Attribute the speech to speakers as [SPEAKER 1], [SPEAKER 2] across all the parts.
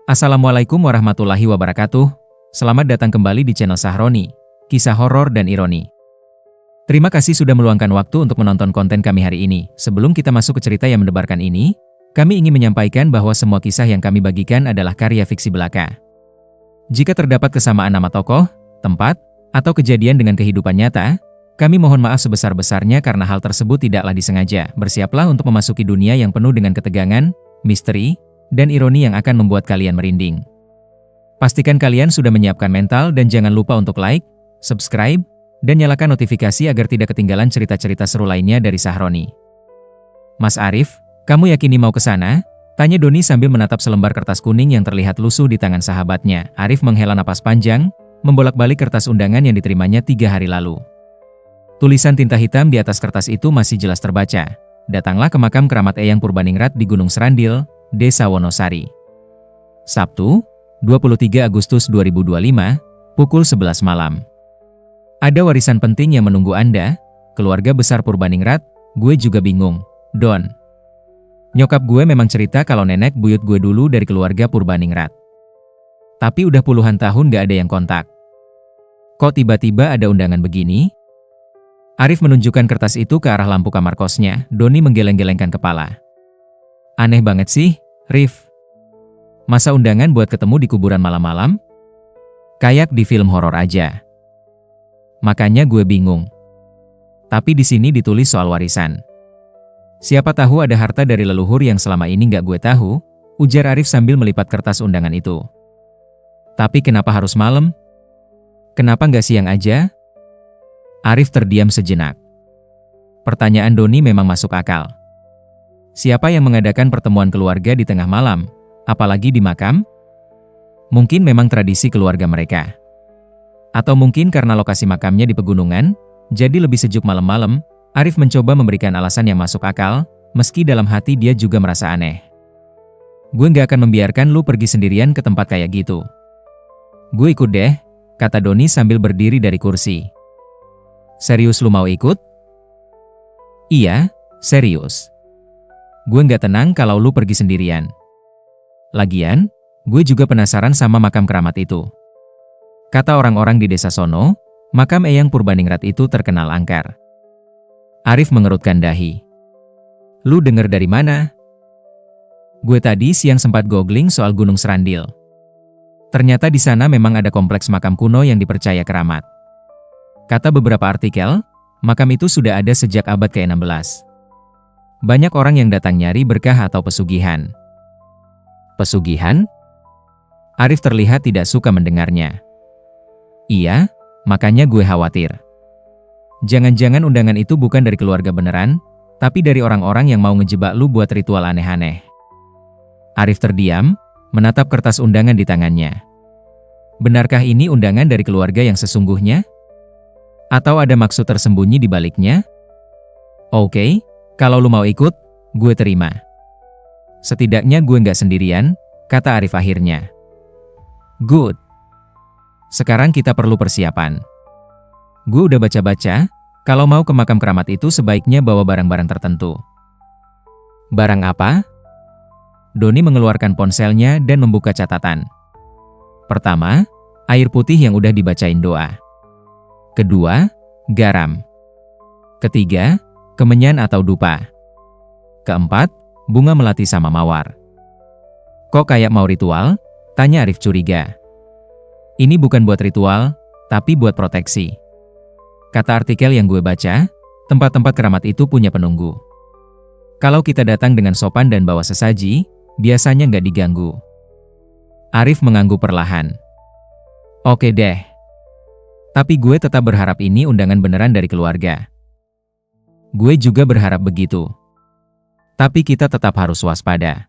[SPEAKER 1] Assalamualaikum warahmatullahi wabarakatuh. Selamat datang kembali di channel Sahroni, kisah horor dan ironi. Terima kasih sudah meluangkan waktu untuk menonton konten kami hari ini. Sebelum kita masuk ke cerita yang mendebarkan ini, kami ingin menyampaikan bahwa semua kisah yang kami bagikan adalah karya fiksi belaka. Jika terdapat kesamaan nama tokoh, tempat, atau kejadian dengan kehidupan nyata, kami mohon maaf sebesar-besarnya karena hal tersebut tidaklah disengaja. Bersiaplah untuk memasuki dunia yang penuh dengan ketegangan, misteri, dan ironi yang akan membuat kalian merinding. Pastikan kalian sudah menyiapkan mental dan jangan lupa untuk like, subscribe, dan nyalakan notifikasi agar tidak ketinggalan cerita-cerita seru lainnya dari Sahroni. Mas Arif, kamu yakin mau ke sana? Tanya Doni sambil menatap selembar kertas kuning yang terlihat lusuh di tangan sahabatnya. Arif menghela napas panjang, membolak-balik kertas undangan yang diterimanya 3 hari lalu. Tulisan tinta hitam di atas kertas itu masih jelas terbaca. Datanglah ke makam keramat Eyang Purbaningrat di Gunung Serandil, Desa Wonosari. Sabtu, 23 Agustus 2025, pukul 11 malam. Ada warisan penting yang menunggu Anda, keluarga besar Purbaningrat. Gue juga bingung, Don. Nyokap gue memang cerita kalau nenek buyut gue dulu dari keluarga Purbaningrat. Tapi udah puluhan tahun gak ada yang kontak. Kok tiba-tiba ada undangan begini? Arif menunjukkan kertas itu ke arah lampu kamar kosnya. Doni menggeleng-gelengkan kepala. Aneh banget sih, Rif. Masa undangan buat ketemu di kuburan malam-malam? Kayak di film horor aja. Makanya gue bingung. Tapi di sini ditulis soal warisan. Siapa tahu ada harta dari leluhur yang selama ini nggak gue tahu, ujar Arif sambil melipat kertas undangan itu. Tapi kenapa harus malam? Kenapa nggak siang aja? Arif terdiam sejenak. Pertanyaan Doni memang masuk akal. Siapa yang mengadakan pertemuan keluarga di tengah malam, apalagi di makam? Mungkin memang tradisi keluarga mereka. Atau mungkin karena lokasi makamnya di pegunungan, jadi lebih sejuk malam-malam. Arif mencoba memberikan alasan yang masuk akal, meski dalam hati dia juga merasa aneh. Gue gak akan membiarkan lu pergi sendirian ke tempat kayak gitu. Gue ikut deh, kata Doni sambil berdiri dari kursi. Serius lu mau ikut? Iya, serius. Gue gak tenang kalau lu pergi sendirian. Lagian, gue juga penasaran sama makam keramat itu. Kata orang-orang di desa sono, makam Eyang Purbaningrat itu terkenal angker. Arif mengerutkan dahi. Lu denger dari mana? Gue tadi siang sempat googling soal Gunung Serandil. Ternyata di sana memang ada kompleks makam kuno yang dipercaya keramat. Kata beberapa artikel, makam itu sudah ada sejak abad ke-16. Banyak orang yang datang nyari berkah atau pesugihan. Pesugihan? Arif terlihat tidak suka mendengarnya. Iya, makanya gue khawatir. Jangan-jangan undangan itu bukan dari keluarga beneran, tapi dari orang-orang yang mau ngejebak lu buat ritual aneh-aneh. Arif terdiam, menatap kertas undangan di tangannya. Benarkah ini undangan dari keluarga yang sesungguhnya? Atau ada maksud tersembunyi di baliknya? Oke. Kalau lu mau ikut, gue terima. Setidaknya gue nggak sendirian, kata Arif akhirnya. Good. Sekarang kita perlu persiapan. Gue udah baca-baca, kalau mau ke makam keramat itu sebaiknya bawa barang-barang tertentu. Barang apa? Doni mengeluarkan ponselnya dan membuka catatan. Pertama, air putih yang udah dibacain doa. Kedua, garam. Ketiga, kemenyan atau dupa. Keempat, bunga melati sama mawar. Kok kayak mau ritual? Tanya Arif curiga. Ini bukan buat ritual, tapi buat proteksi. Kata artikel yang gue baca, tempat-tempat keramat itu punya penunggu. Kalau kita datang dengan sopan dan bawa sesaji, biasanya nggak diganggu. Arif mengangguk perlahan. Oke deh. Tapi gue tetap berharap ini undangan beneran dari keluarga. Gue juga berharap begitu. Tapi kita tetap harus waspada.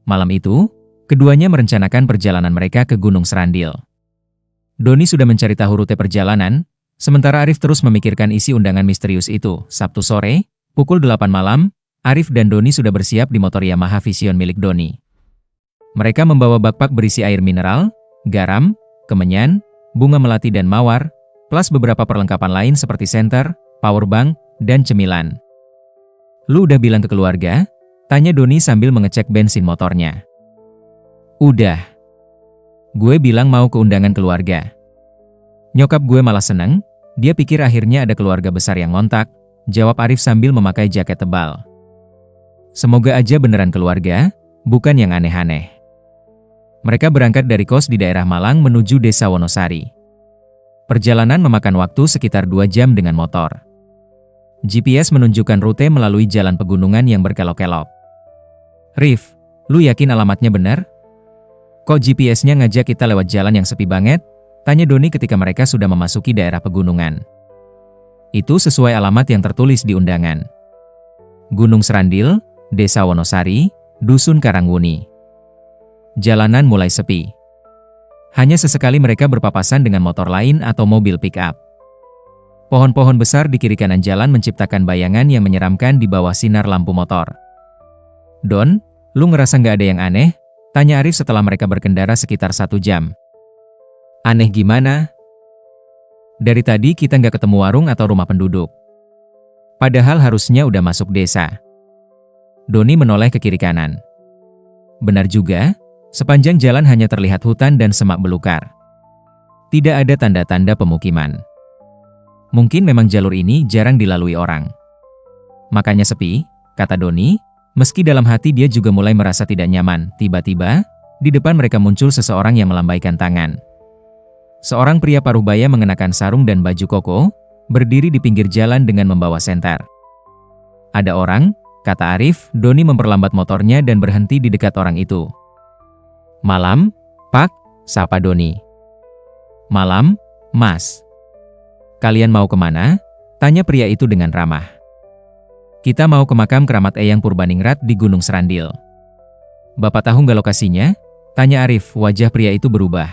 [SPEAKER 1] Malam itu, keduanya merencanakan perjalanan mereka ke Gunung Serandil. Doni sudah mencari tahu rute perjalanan, sementara Arif terus memikirkan isi undangan misterius itu. Sabtu sore, pukul 8 malam, Arif dan Doni sudah bersiap di motor Yamaha Vision milik Doni. Mereka membawa bakpak berisi air mineral, garam, kemenyan, bunga melati dan mawar, plus beberapa perlengkapan lain seperti senter, powerbank, dan cemilan. Lu udah bilang ke keluarga? Tanya Doni sambil mengecek bensin motornya. Udah. Gue bilang mau ke undangan keluarga. Nyokap gue malah seneng, dia pikir akhirnya ada keluarga besar yang ngontak, jawab Arif sambil memakai jaket tebal. Semoga aja beneran keluarga, bukan yang aneh-aneh. Mereka berangkat dari kos di daerah Malang menuju desa Wonosari. Perjalanan memakan waktu sekitar 2 jam dengan motor. GPS menunjukkan rute melalui jalan pegunungan yang berkelok-kelok. Rif, lu yakin alamatnya benar? Kok GPS-nya ngajak kita lewat jalan yang sepi banget? Tanya Doni ketika mereka sudah memasuki daerah pegunungan. Itu sesuai alamat yang tertulis di undangan. Gunung Serandil, Desa Wonosari, Dusun Karangwuni. Jalanan mulai sepi. Hanya sesekali mereka berpapasan dengan motor lain atau mobil pick-up. Pohon-pohon besar di kiri kanan jalan menciptakan bayangan yang menyeramkan di bawah sinar lampu motor. Don, lu ngerasa nggak ada yang aneh? Tanya Arif setelah mereka berkendara sekitar 1 jam. Aneh gimana? Dari tadi kita nggak ketemu warung atau rumah penduduk. Padahal harusnya udah masuk desa. Doni menoleh ke kiri kanan. Benar juga, sepanjang jalan hanya terlihat hutan dan semak belukar. Tidak ada tanda-tanda pemukiman. Mungkin memang jalur ini jarang dilalui orang. Makanya sepi, kata Doni, meski dalam hati dia juga mulai merasa tidak nyaman. Tiba-tiba, di depan mereka muncul seseorang yang melambaikan tangan. Seorang pria paruh-baya mengenakan sarung dan baju koko, berdiri di pinggir jalan dengan membawa senter. Ada orang, kata Arif. Doni memperlambat motornya dan berhenti di dekat orang itu. Malam, Pak, sapa Doni. Malam, Mas. Kalian mau kemana? Tanya pria itu dengan ramah. Kita mau ke makam keramat Eyang Purbaningrat di Gunung Serandil. Bapak tahu nggak lokasinya? Tanya Arif. Wajah pria itu berubah.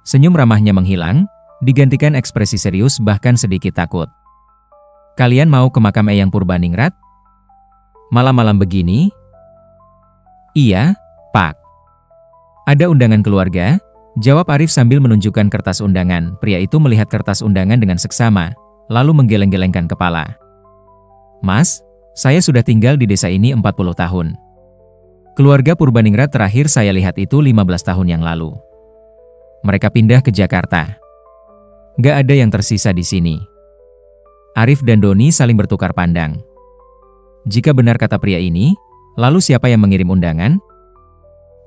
[SPEAKER 1] Senyum ramahnya menghilang, digantikan ekspresi serius bahkan sedikit takut. Kalian mau ke makam Eyang Purbaningrat? Malam-malam begini? Iya, Pak. Ada undangan keluarga? Jawab Arif sambil menunjukkan kertas undangan. Pria itu melihat kertas undangan dengan seksama, lalu menggeleng-gelengkan kepala. Mas, saya sudah tinggal di desa ini 40 tahun. Keluarga Purbaningrat terakhir saya lihat itu 15 tahun yang lalu. Mereka pindah ke Jakarta. Gak ada yang tersisa di sini. Arif dan Doni saling bertukar pandang. Jika benar kata pria ini, lalu siapa yang mengirim undangan?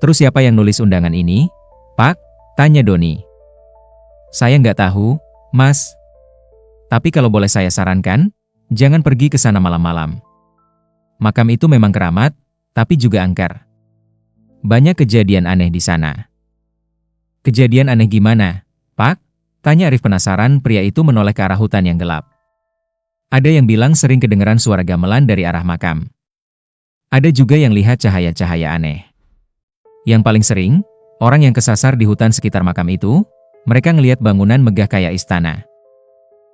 [SPEAKER 1] Terus siapa yang nulis undangan ini? Pak, tanya Doni. Saya nggak tahu, Mas. Tapi kalau boleh saya sarankan, jangan pergi ke sana malam-malam. Makam itu memang keramat, tapi juga angker. Banyak kejadian aneh di sana. Kejadian aneh gimana, Pak? Tanya Arif penasaran. Pria itu menoleh ke arah hutan yang gelap. Ada yang bilang sering kedengeran suara gamelan dari arah makam. Ada juga yang lihat cahaya-cahaya aneh. Yang paling sering, orang yang kesasar di hutan sekitar makam itu, mereka ngelihat bangunan megah kayak istana.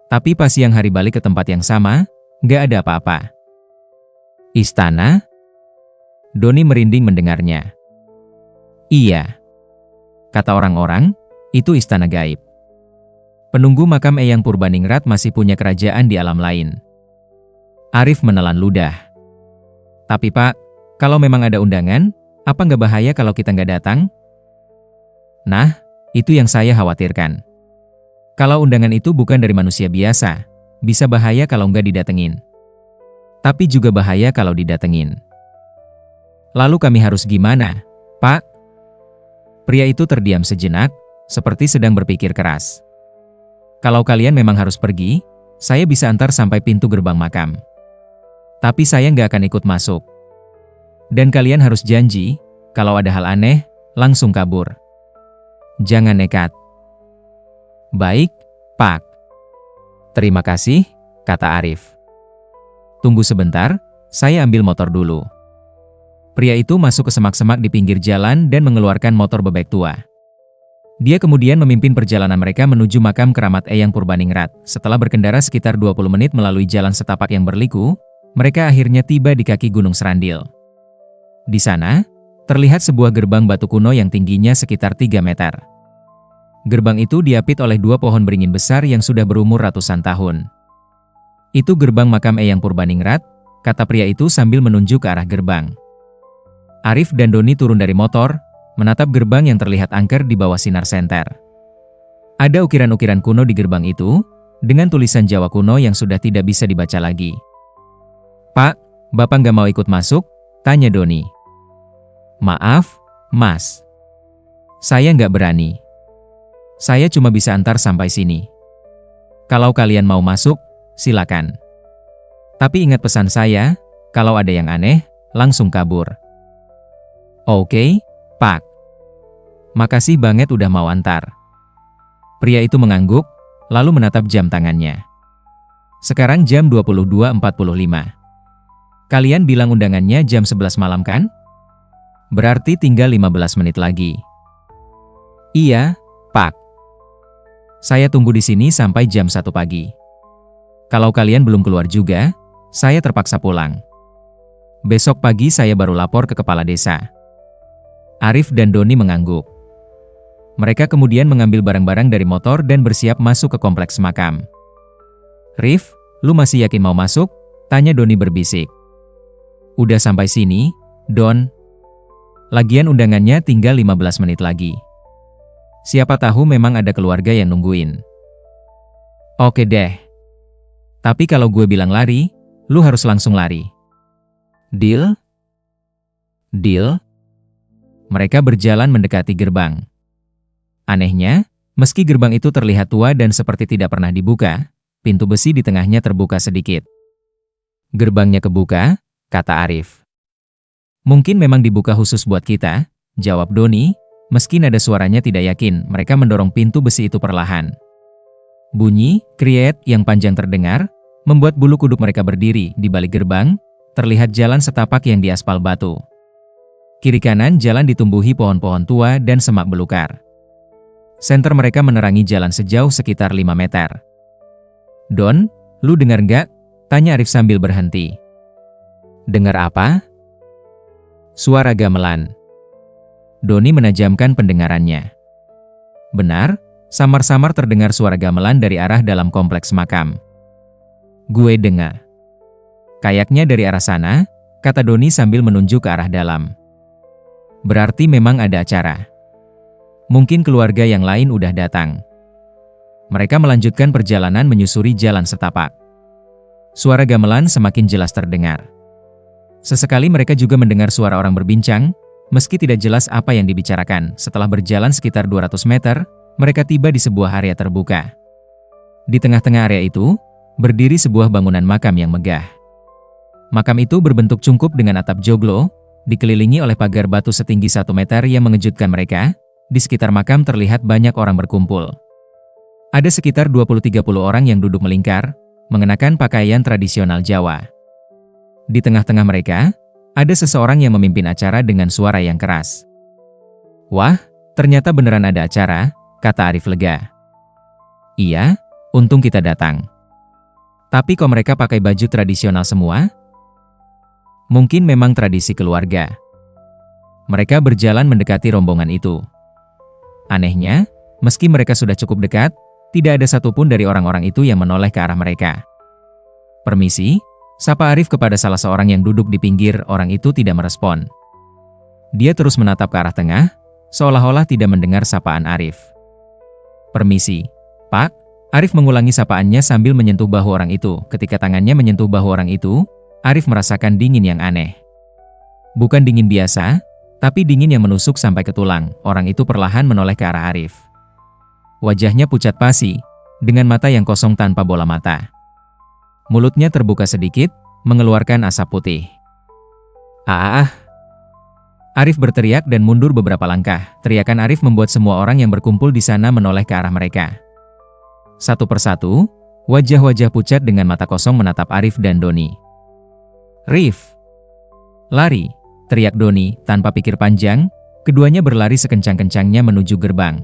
[SPEAKER 1] Tapi pas siang hari balik ke tempat yang sama, nggak ada apa-apa. Istana? Doni merinding mendengarnya. Iya. Kata orang-orang, itu istana gaib. Penunggu makam Eyang Purbaningrat masih punya kerajaan di alam lain. Arif menelan ludah. Tapi Pak, kalau memang ada undangan, apa nggak bahaya kalau kita nggak datang? Nah, itu yang saya khawatirkan. Kalau undangan itu bukan dari manusia biasa, bisa bahaya kalau nggak didatengin. Tapi juga bahaya kalau didatengin. Lalu kami harus gimana, Pak? Pria itu terdiam sejenak, seperti sedang berpikir keras. Kalau kalian memang harus pergi, saya bisa antar sampai pintu gerbang makam. Tapi saya nggak akan ikut masuk. Dan kalian harus janji, kalau ada hal aneh, langsung kabur. Jangan nekat. Baik, Pak. Terima kasih, kata Arif. Tunggu sebentar, saya ambil motor dulu. Pria itu masuk ke semak-semak di pinggir jalan dan mengeluarkan motor bebek tua. Dia kemudian memimpin perjalanan mereka menuju makam keramat Eyang Purbaningrat. Setelah berkendara sekitar 20 menit melalui jalan setapak yang berliku, mereka akhirnya tiba di kaki Gunung Serandil. Di sana, terlihat sebuah gerbang batu kuno yang tingginya sekitar 3 meter. Gerbang itu diapit oleh 2 pohon beringin besar yang sudah berumur ratusan tahun. Itu gerbang makam Eyang Purbaningrat, kata pria itu sambil menunjuk ke arah gerbang. Arif dan Doni turun dari motor, menatap gerbang yang terlihat angker di bawah sinar senter. Ada ukiran-ukiran kuno di gerbang itu, dengan tulisan Jawa kuno yang sudah tidak bisa dibaca lagi. "Pak, Bapak nggak mau ikut masuk?" tanya Doni. "Maaf, Mas. Saya nggak berani. Saya cuma bisa antar sampai sini. Kalau kalian mau masuk, silakan. Tapi ingat pesan saya, kalau ada yang aneh, langsung kabur." "Oke, Pak. Makasih banget udah mau antar." Pria itu mengangguk, lalu menatap jam tangannya. Sekarang jam 22.45. "Kalian bilang undangannya jam 11 malam kan? Berarti tinggal 15 menit lagi." "Iya, Pak. Saya tunggu di sini sampai jam 1 pagi. Kalau kalian belum keluar juga, saya terpaksa pulang. Besok pagi saya baru lapor ke kepala desa." Arif dan Doni mengangguk. Mereka kemudian mengambil barang-barang dari motor dan bersiap masuk ke kompleks makam. "Rif, lu masih yakin mau masuk?" tanya Doni berbisik. "Udah sampai sini, Don. Lagian undangannya tinggal 15 menit lagi. Siapa tahu memang ada keluarga yang nungguin." "Oke deh. Tapi kalau gue bilang lari, lu harus langsung lari. Deal?" "Deal." Mereka berjalan mendekati gerbang. Anehnya, meski gerbang itu terlihat tua dan seperti tidak pernah dibuka, pintu besi di tengahnya terbuka sedikit. "Gerbangnya kebuka," kata Arif. "Mungkin memang dibuka khusus buat kita," jawab Doni, meski nada suaranya tidak yakin. Mereka mendorong pintu besi itu perlahan. Bunyi, kriet yang panjang terdengar, membuat bulu kuduk mereka berdiri. Di balik gerbang, terlihat jalan setapak yang diaspal batu. Kiri kanan jalan ditumbuhi pohon-pohon tua dan semak belukar. Senter mereka menerangi jalan sejauh sekitar 5 meter. "Don, lu dengar nggak?" tanya Arif sambil berhenti. "Dengar apa?" "Suara gamelan." Doni menajamkan pendengarannya. Benar, samar-samar terdengar suara gamelan dari arah dalam kompleks makam. "Gue dengar. Kayaknya dari arah sana," kata Doni sambil menunjuk ke arah dalam. "Berarti memang ada acara. Mungkin keluarga yang lain udah datang." Mereka melanjutkan perjalanan menyusuri jalan setapak. Suara gamelan semakin jelas terdengar. Sesekali mereka juga mendengar suara orang berbincang, meski tidak jelas apa yang dibicarakan. Setelah berjalan sekitar 200 meter, mereka tiba di sebuah area terbuka. Di tengah-tengah area itu, berdiri sebuah bangunan makam yang megah. Makam itu berbentuk cungkup dengan atap joglo, dikelilingi oleh pagar batu setinggi 1 meter yang mengejutkan mereka. Di sekitar makam terlihat banyak orang berkumpul. Ada sekitar 20-30 orang yang duduk melingkar, mengenakan pakaian tradisional Jawa. Di tengah-tengah mereka, ada seseorang yang memimpin acara dengan suara yang keras. "Wah, ternyata beneran ada acara," kata Arif lega. "Iya, untung kita datang. Tapi kok mereka pakai baju tradisional semua? Mungkin memang tradisi keluarga." Mereka berjalan mendekati rombongan itu. Anehnya, meski mereka sudah cukup dekat, tidak ada satupun dari orang-orang itu yang menoleh ke arah mereka. "Permisi," sapa Arif kepada salah seorang yang duduk di pinggir. Orang itu tidak merespon. Dia terus menatap ke arah tengah, seolah-olah tidak mendengar sapaan Arif. "Permisi, Pak." Arif mengulangi sapaannya sambil menyentuh bahu orang itu. Ketika tangannya menyentuh bahu orang itu, Arif merasakan dingin yang aneh. Bukan dingin biasa, tapi dingin yang menusuk sampai ke tulang. Orang itu perlahan menoleh ke arah Arif. Wajahnya pucat pasi, dengan mata yang kosong tanpa bola mata. Mulutnya terbuka sedikit, mengeluarkan asap putih. "Ah!" Arif berteriak dan mundur beberapa langkah. Teriakan Arif membuat semua orang yang berkumpul di sana menoleh ke arah mereka. Satu persatu, wajah-wajah pucat dengan mata kosong menatap Arif dan Doni. "Rif! Lari!" teriak Doni. Tanpa pikir panjang, keduanya berlari sekencang-kencangnya menuju gerbang.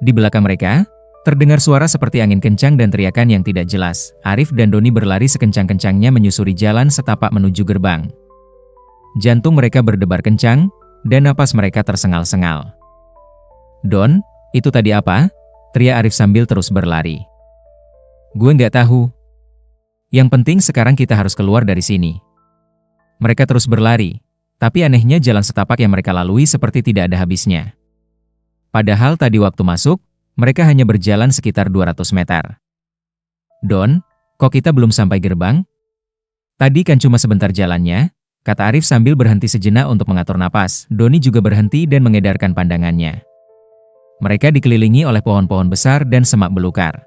[SPEAKER 1] Di belakang mereka, terdengar suara seperti angin kencang dan teriakan yang tidak jelas. Arif dan Doni berlari sekencang-kencangnya menyusuri jalan setapak menuju gerbang. Jantung mereka berdebar kencang, dan napas mereka tersengal-sengal. "Don, itu tadi apa?" teriak Arif sambil terus berlari. "Gue nggak tahu. Yang penting sekarang kita harus keluar dari sini." Mereka terus berlari, Tapi anehnya jalan setapak yang mereka lalui seperti tidak ada habisnya. Padahal tadi waktu masuk, mereka hanya berjalan sekitar 200 meter. Don, kok kita belum sampai gerbang? Tadi kan cuma sebentar jalannya, kata Arif sambil berhenti sejenak untuk mengatur napas. Doni juga berhenti dan mengedarkan pandangannya. Mereka dikelilingi oleh pohon-pohon besar dan semak belukar.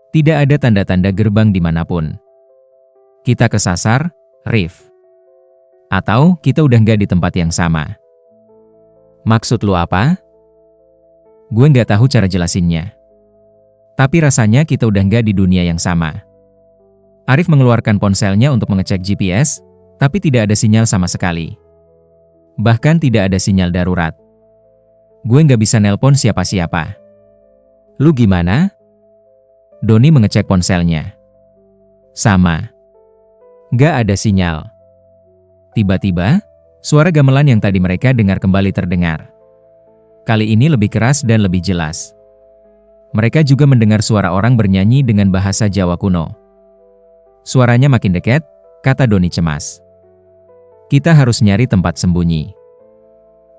[SPEAKER 1] Tidak ada tanda-tanda gerbang dimanapun. Kita kesasar, Rif. Atau kita udah nggak di tempat yang sama. Maksud lu apa? Gue nggak tahu cara jelasinnya. Tapi rasanya kita udah nggak di dunia yang sama. Arif mengeluarkan ponselnya untuk mengecek GPS, tapi tidak ada sinyal sama sekali. Bahkan tidak ada sinyal darurat. Gue nggak bisa nelpon siapa-siapa. Lu gimana? Doni mengecek ponselnya. Sama. Nggak ada sinyal. Tiba-tiba, suara gamelan yang tadi mereka dengar kembali terdengar. Kali ini lebih keras dan lebih jelas. Mereka juga mendengar suara orang bernyanyi dengan bahasa Jawa kuno. Suaranya makin dekat, kata Doni cemas. Kita harus nyari tempat sembunyi.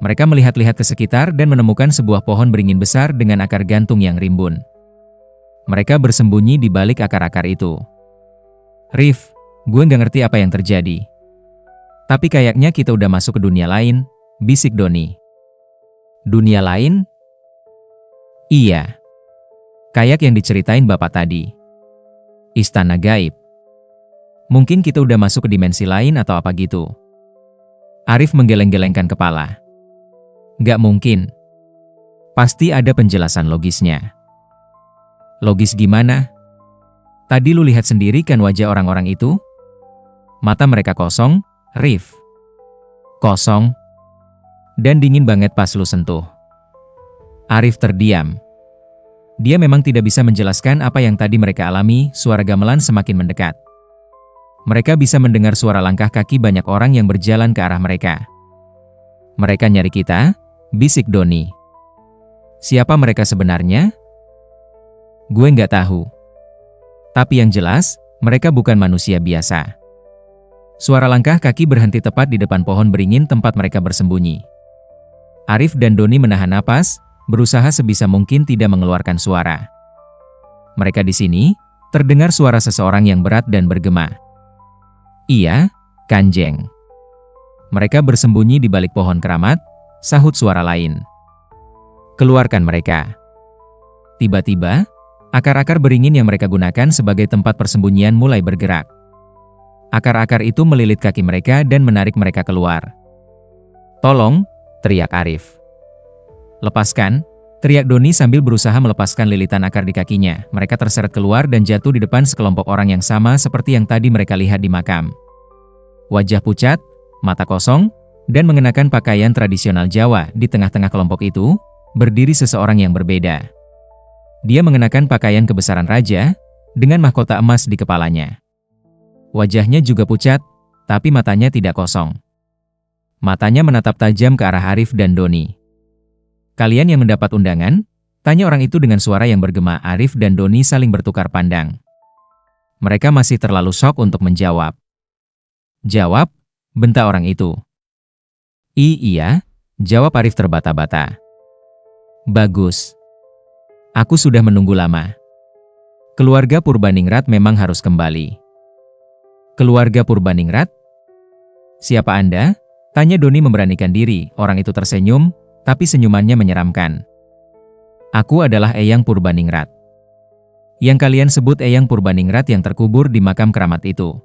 [SPEAKER 1] Mereka melihat-lihat ke sekitar dan menemukan sebuah pohon beringin besar dengan akar gantung yang rimbun. Mereka bersembunyi di balik akar-akar itu. Rif, gue nggak ngerti apa yang terjadi. Tapi kayaknya kita udah masuk ke dunia lain, bisik Doni. Dunia lain? Iya. Kayak yang diceritain bapak tadi. Istana gaib. Mungkin kita udah masuk ke dimensi lain atau apa gitu. Arif menggeleng-gelengkan kepala. Nggak mungkin. Pasti ada penjelasan logisnya. Logis gimana? Tadi lu lihat sendiri kan wajah orang-orang itu? Mata mereka kosong, Rif. Kosong. Dan dingin banget pas lu sentuh. Arif terdiam. Dia memang tidak bisa menjelaskan apa yang tadi mereka alami. Suara gamelan semakin mendekat. Mereka bisa mendengar suara langkah kaki banyak orang yang berjalan ke arah mereka. Mereka nyari kita, bisik Doni. Siapa mereka sebenarnya? Gue nggak tahu. Tapi yang jelas, mereka bukan manusia biasa. Suara langkah kaki berhenti tepat di depan pohon beringin tempat mereka bersembunyi. Arif dan Doni menahan napas, berusaha sebisa mungkin tidak mengeluarkan suara. Mereka di sini, terdengar suara seseorang yang berat dan bergema. Iya, Kanjeng. Mereka bersembunyi di balik pohon keramat, sahut suara lain. Keluarkan mereka. Tiba-tiba, akar-akar beringin yang mereka gunakan sebagai tempat persembunyian mulai bergerak. Akar-akar itu melilit kaki mereka dan menarik mereka keluar. Tolong, teriak Arif. Lepaskan, teriak Doni sambil berusaha melepaskan lilitan akar di kakinya. Mereka terseret keluar dan jatuh di depan sekelompok orang yang sama seperti yang tadi mereka lihat di makam. Wajah pucat, mata kosong, dan mengenakan pakaian tradisional Jawa. Di tengah-tengah kelompok itu, berdiri seseorang yang berbeda. Dia mengenakan pakaian kebesaran raja, dengan mahkota emas di kepalanya. Wajahnya juga pucat, tapi matanya tidak kosong. Matanya menatap tajam ke arah Arif dan Doni. Kalian yang mendapat undangan? Tanya orang itu dengan suara yang bergema. Arif dan Doni saling bertukar pandang. Mereka masih terlalu syok untuk menjawab. Jawab, bentak orang itu. Iya, jawab Arif terbata-bata. Bagus. Aku sudah menunggu lama. Keluarga Purbaningrat memang harus kembali. Keluarga Purbaningrat? Siapa Anda? Tanya Doni memberanikan diri. Orang itu tersenyum, tapi senyumannya menyeramkan. Aku adalah Eyang Purbaningrat. Yang kalian sebut Eyang Purbaningrat yang terkubur di makam keramat itu.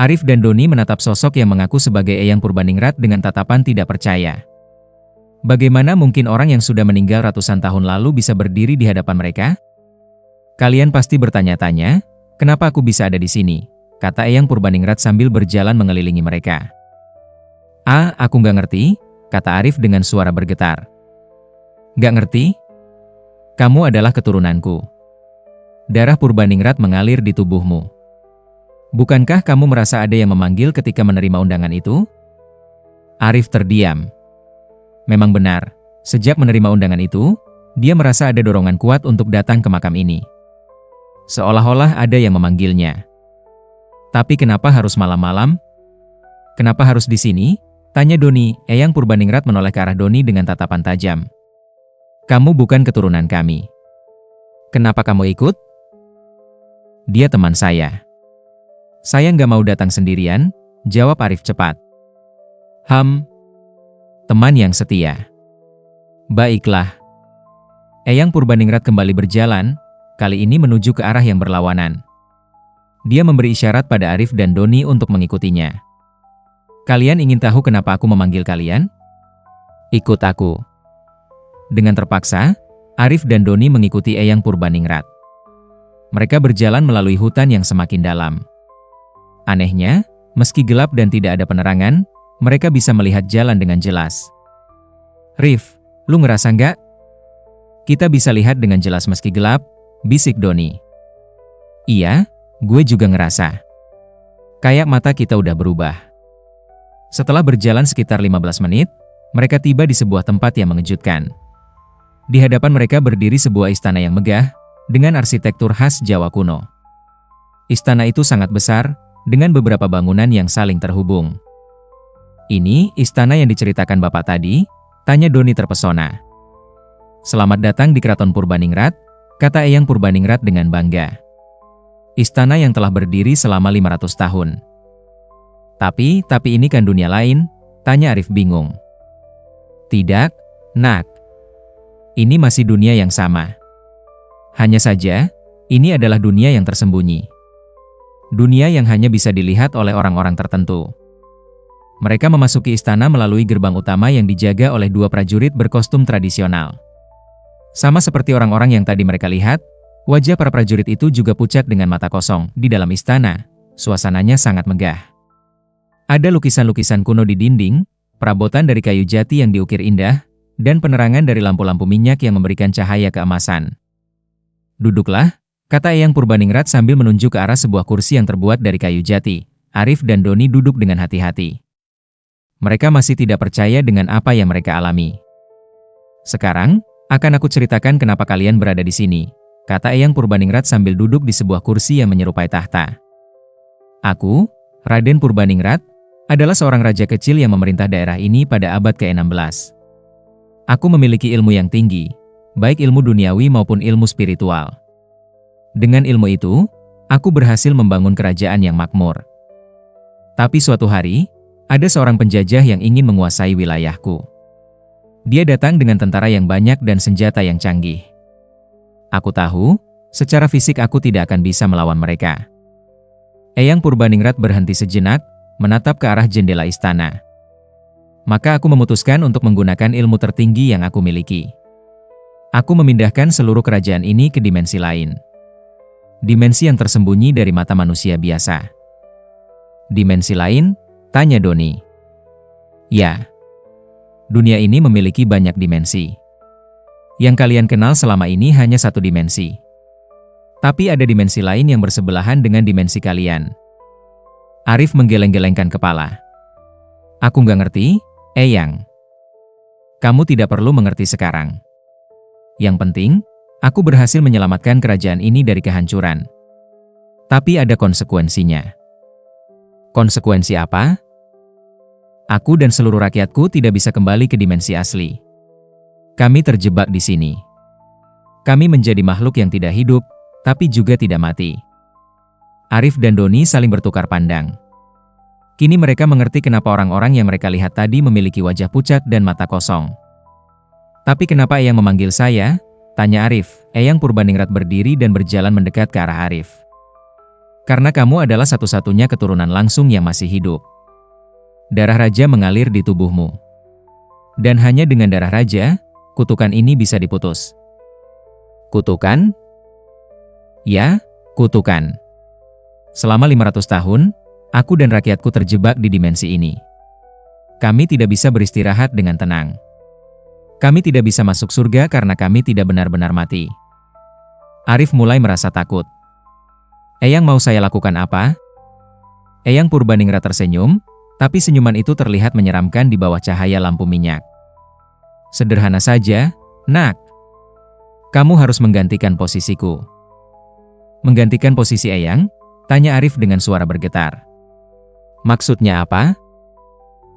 [SPEAKER 1] Arif dan Doni menatap sosok yang mengaku sebagai Eyang Purbaningrat dengan tatapan tidak percaya. Bagaimana mungkin orang yang sudah meninggal ratusan tahun lalu bisa berdiri di hadapan mereka? Kalian pasti bertanya-tanya, kenapa aku bisa ada di sini? Kata Eyang Purbaningrat sambil berjalan mengelilingi mereka. Aku nggak ngerti, kata Arif dengan suara bergetar. Nggak ngerti? Kamu adalah keturunanku. Darah Purbaningrat mengalir di tubuhmu. Bukankah kamu merasa ada yang memanggil ketika menerima undangan itu? Arif terdiam. Memang benar, sejak menerima undangan itu, dia merasa ada dorongan kuat untuk datang ke makam ini. Seolah-olah ada yang memanggilnya. Tapi kenapa harus malam-malam? Kenapa harus di sini? Tanya Doni. Eyang Purbaningrat menoleh ke arah Doni dengan tatapan tajam. Kamu bukan keturunan kami. Kenapa kamu ikut? Dia teman saya. Saya nggak mau datang sendirian, jawab Arif cepat. Teman yang setia. Baiklah. Eyang Purbaningrat kembali berjalan, kali ini menuju ke arah yang berlawanan. Dia memberi isyarat pada Arif dan Doni untuk mengikutinya. Kalian ingin tahu kenapa aku memanggil kalian? Ikut aku. Dengan terpaksa, Arif dan Doni mengikuti Eyang Purbaningrat. Mereka berjalan melalui hutan yang semakin dalam. Anehnya, meski gelap dan tidak ada penerangan, mereka bisa melihat jalan dengan jelas. Rif, lu ngerasa nggak? Kita bisa lihat dengan jelas meski gelap, bisik Doni. Iya, gue juga ngerasa. Kayak mata kita udah berubah. Setelah berjalan sekitar 15 menit, mereka tiba di sebuah tempat yang mengejutkan. Di hadapan mereka berdiri sebuah istana yang megah, dengan arsitektur khas Jawa kuno. Istana itu sangat besar, dengan beberapa bangunan yang saling terhubung. Ini istana yang diceritakan Bapak tadi, tanya Doni terpesona. Selamat datang di Keraton Purbaningrat, kata Eyang Purbaningrat dengan bangga. Istana yang telah berdiri selama 500 tahun. Tapi ini kan dunia lain, tanya Arif bingung. Tidak, Nak. Ini masih dunia yang sama. Hanya saja, ini adalah dunia yang tersembunyi. Dunia yang hanya bisa dilihat oleh orang-orang tertentu. Mereka memasuki istana melalui gerbang utama yang dijaga oleh 2 prajurit berkostum tradisional. Sama seperti orang-orang yang tadi mereka lihat, wajah para prajurit itu juga pucat dengan mata kosong. Di dalam istana, suasananya sangat megah. Ada lukisan-lukisan kuno di dinding, perabotan dari kayu jati yang diukir indah, dan penerangan dari lampu-lampu minyak yang memberikan cahaya keemasan. Duduklah, kata Eyang Purbaningrat sambil menunjuk ke arah sebuah kursi yang terbuat dari kayu jati. Arif dan Doni duduk dengan hati-hati. Mereka masih tidak percaya dengan apa yang mereka alami. Sekarang, akan aku ceritakan kenapa kalian berada di sini, kata Eyang Purbaningrat sambil duduk di sebuah kursi yang menyerupai tahta. Aku, Raden Purbaningrat, adalah seorang raja kecil yang memerintah daerah ini pada abad ke-16. Aku memiliki ilmu yang tinggi, baik ilmu duniawi maupun ilmu spiritual. Dengan ilmu itu, aku berhasil membangun kerajaan yang makmur. Tapi suatu hari, ada seorang penjajah yang ingin menguasai wilayahku. Dia datang dengan tentara yang banyak dan senjata yang canggih. Aku tahu, secara fisik aku tidak akan bisa melawan mereka. Eyang Purbaningrat berhenti sejenak, menatap ke arah jendela istana. Maka aku memutuskan untuk menggunakan ilmu tertinggi yang aku miliki. Aku memindahkan seluruh kerajaan ini ke dimensi lain. Dimensi yang tersembunyi dari mata manusia biasa. Dimensi lain? Tanya Doni. Ya. Dunia ini memiliki banyak dimensi. Yang kalian kenal selama ini hanya satu dimensi. Tapi ada dimensi lain yang bersebelahan dengan dimensi kalian. Arif menggeleng-gelengkan kepala. Aku nggak ngerti, Eyang. Kamu tidak perlu mengerti sekarang. Yang penting, aku berhasil menyelamatkan kerajaan ini dari kehancuran. Tapi ada konsekuensinya. Konsekuensi apa? Aku dan seluruh rakyatku tidak bisa kembali ke dimensi asli. Kami terjebak di sini. Kami menjadi makhluk yang tidak hidup, tapi juga tidak mati. Arif dan Doni saling bertukar pandang. Kini mereka mengerti kenapa orang-orang yang mereka lihat tadi memiliki wajah pucat dan mata kosong. Tapi kenapa Eyang memanggil saya? Tanya Arif. Eyang Purbaningrat berdiri dan berjalan mendekat ke arah Arif. Karena kamu adalah satu-satunya keturunan langsung yang masih hidup. Darah raja mengalir di tubuhmu. Dan hanya dengan darah raja, kutukan ini bisa diputus. Kutukan? Ya, kutukan. Selama 500 tahun, aku dan rakyatku terjebak di dimensi ini. Kami tidak bisa beristirahat dengan tenang. Kami tidak bisa masuk surga karena kami tidak benar-benar mati. Arif mulai merasa takut. Eyang mau saya lakukan apa? Eyang Purbaningrat tersenyum, tapi senyuman itu terlihat menyeramkan di bawah cahaya lampu minyak. Sederhana saja, Nak. Kamu harus menggantikan posisiku. Menggantikan posisi Eyang? Tanya Arif dengan suara bergetar. Maksudnya apa?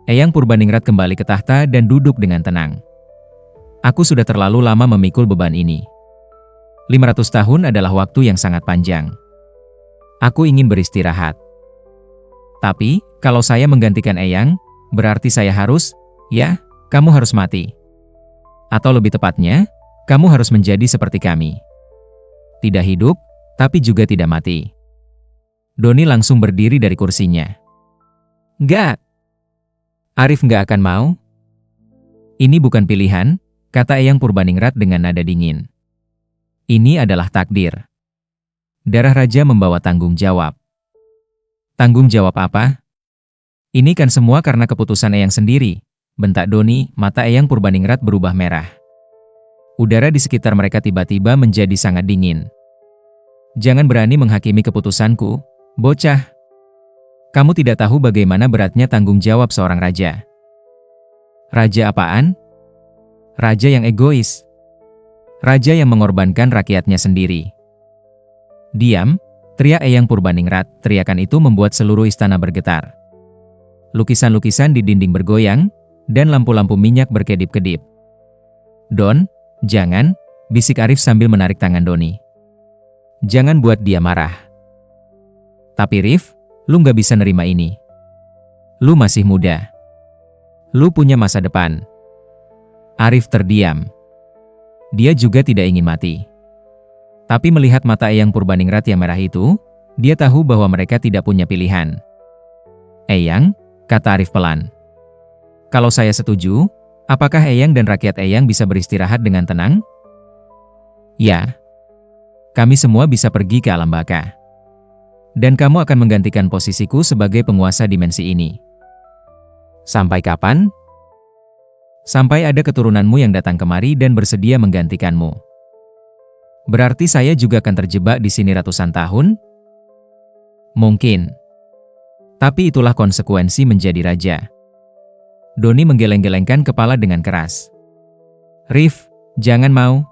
[SPEAKER 1] Eyang Purbaningrat kembali ke tahta dan duduk dengan tenang. Aku sudah terlalu lama memikul beban ini. 500 tahun adalah waktu yang sangat panjang. Aku ingin beristirahat. Tapi, kalau saya menggantikan Eyang, berarti saya harus, ya, kamu harus mati. Atau lebih tepatnya, kamu harus menjadi seperti kami. Tidak hidup, tapi juga tidak mati. Doni langsung berdiri dari kursinya. Nggak. Arif nggak akan mau. Ini bukan pilihan, kata Eyang Purbaningrat dengan nada dingin. Ini adalah takdir. Darah raja membawa tanggung jawab. Tanggung jawab apa? Ini kan semua karena keputusan Eyang sendiri, bentak Doni, mata Eyang Purbaningrat berubah merah. Udara di sekitar mereka tiba-tiba menjadi sangat dingin. Jangan berani menghakimi keputusanku, bocah. Kamu tidak tahu bagaimana beratnya tanggung jawab seorang raja. Raja apaan? Raja yang egois. Raja yang mengorbankan rakyatnya sendiri. Diam, teriak Eyang Purbaningrat. Teriakan itu membuat seluruh istana bergetar. Lukisan-lukisan di dinding bergoyang, dan lampu-lampu minyak berkedip-kedip. Don, jangan, bisik Arif sambil menarik tangan Doni. Jangan buat dia marah. Tapi Rif, lu nggak bisa nerima ini. Lu masih muda. Lu punya masa depan. Arif terdiam. Dia juga tidak ingin mati. Tapi melihat mata Eyang Purbaningrat yang merah itu, dia tahu bahwa mereka tidak punya pilihan. Eyang, kata Arif pelan. Kalau saya setuju, apakah Eyang dan rakyat Eyang bisa beristirahat dengan tenang? Ya. Kami semua bisa pergi ke alam baka. Dan kamu akan menggantikan posisiku sebagai penguasa dimensi ini. Sampai kapan? Sampai ada keturunanmu yang datang kemari dan bersedia menggantikanmu. Berarti saya juga akan terjebak di sini ratusan tahun? Mungkin. Tapi itulah konsekuensi menjadi raja. Doni menggeleng-gelengkan kepala dengan keras. Rif, jangan mau.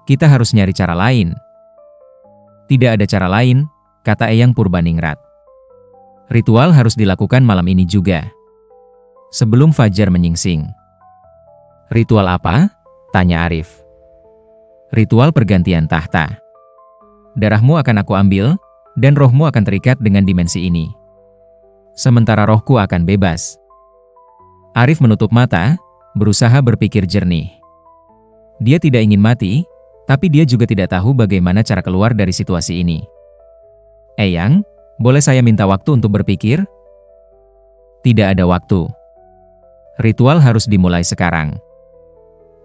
[SPEAKER 1] Kita harus nyari cara lain. Tidak ada cara lain, kata Eyang Purbaningrat. Ritual harus dilakukan malam ini juga. Sebelum fajar menyingsing. Ritual apa? Tanya Arif. Ritual pergantian tahta. Darahmu akan aku ambil, dan rohmu akan terikat dengan dimensi ini. Sementara rohku akan bebas. Arif menutup mata, berusaha berpikir jernih. Dia tidak ingin mati, tapi dia juga tidak tahu bagaimana cara keluar dari situasi ini. Eyang, boleh saya minta waktu untuk berpikir? Tidak ada waktu. Ritual harus dimulai sekarang.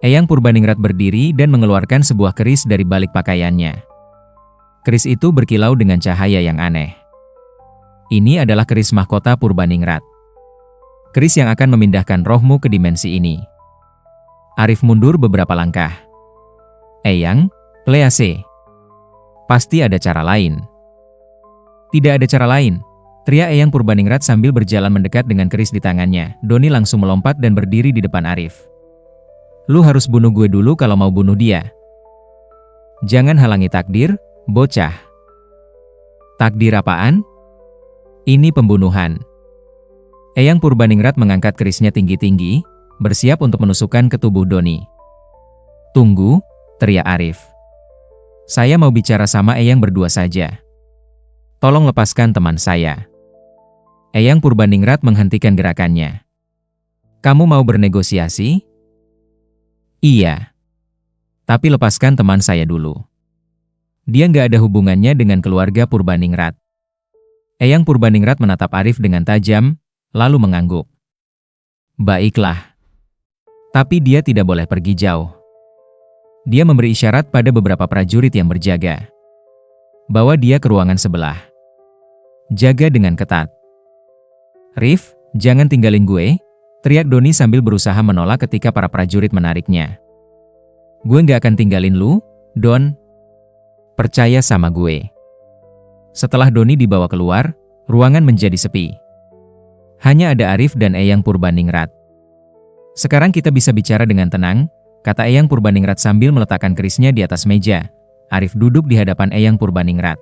[SPEAKER 1] Eyang Purbaningrat berdiri dan mengeluarkan sebuah keris dari balik pakaiannya. Keris itu berkilau dengan cahaya yang aneh. Ini adalah keris mahkota Purbaningrat. Keris yang akan memindahkan rohmu ke dimensi ini. Arif mundur beberapa langkah. Eyang, please. Pasti ada cara lain. Tidak ada cara lain, teriak Eyang Purbaningrat sambil berjalan mendekat dengan keris di tangannya. Doni langsung melompat dan berdiri di depan Arif. Lu harus bunuh gue dulu kalau mau bunuh dia. Jangan halangi takdir, bocah. Takdir apaan? Ini pembunuhan. Eyang Purbaningrat mengangkat kerisnya tinggi-tinggi, bersiap untuk menusukkan ke tubuh Doni. Tunggu, teriak Arif. Saya mau bicara sama Eyang berdua saja. Tolong lepaskan teman saya. Eyang Purbaningrat menghentikan gerakannya. Kamu mau bernegosiasi? Iya. Tapi lepaskan teman saya dulu. Dia nggak ada hubungannya dengan keluarga Purbaningrat. Eyang Purbaningrat menatap Arif dengan tajam, lalu mengangguk. Baiklah. Tapi dia tidak boleh pergi jauh. Dia memberi isyarat pada beberapa prajurit yang berjaga. Bawa dia ke ruangan sebelah. Jaga dengan ketat. Rif, jangan tinggalin gue, teriak Doni sambil berusaha menolak ketika para prajurit menariknya. Gue nggak akan tinggalin lu, Don. Percaya sama gue. Setelah Doni dibawa keluar, ruangan menjadi sepi. Hanya ada Arif dan Eyang Purbaningrat. Sekarang kita bisa bicara dengan tenang, kata Eyang Purbaningrat sambil meletakkan kerisnya di atas meja. Arif duduk di hadapan Eyang Purbaningrat.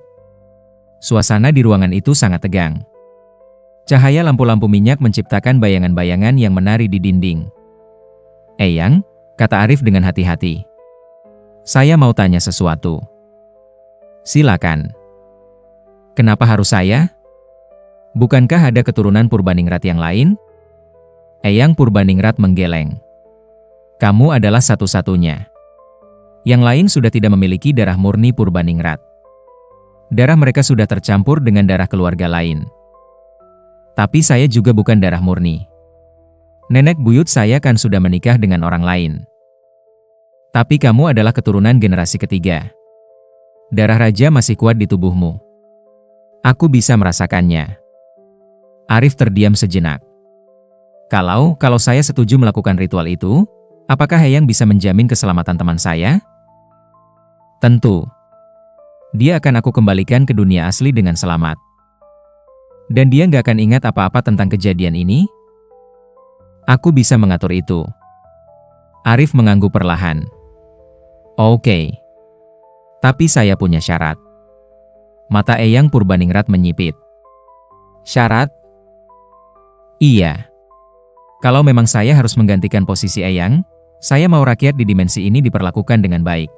[SPEAKER 1] Suasana di ruangan itu sangat tegang. Cahaya lampu-lampu minyak menciptakan bayangan-bayangan yang menari di dinding. "Eyang," kata Arif dengan hati-hati. "Saya mau tanya sesuatu." "Silakan." "Kenapa harus saya? Bukankah ada keturunan Purbaningrat yang lain?" Eyang Purbaningrat menggeleng. "Kamu adalah satu-satunya. Yang lain sudah tidak memiliki darah murni Purbaningrat. Darah mereka sudah tercampur dengan darah keluarga lain. Tapi saya juga bukan darah murni. Nenek buyut saya kan sudah menikah dengan orang lain. Tapi kamu adalah keturunan generasi ketiga. Darah raja masih kuat di tubuhmu. Aku bisa merasakannya." Arif terdiam sejenak. Kalau saya setuju melakukan ritual itu, apakah Eyang bisa menjamin keselamatan teman saya?" "Tentu. Dia akan aku kembalikan ke dunia asli dengan selamat. Dan dia nggak akan ingat apa-apa tentang kejadian ini? Aku bisa mengatur itu." Arif mengangguk perlahan. "Oke. Tapi saya punya syarat." Mata Eyang Purbaningrat menyipit. "Syarat?" "Iya. Kalau memang saya harus menggantikan posisi Eyang, saya mau rakyat di dimensi ini diperlakukan dengan baik.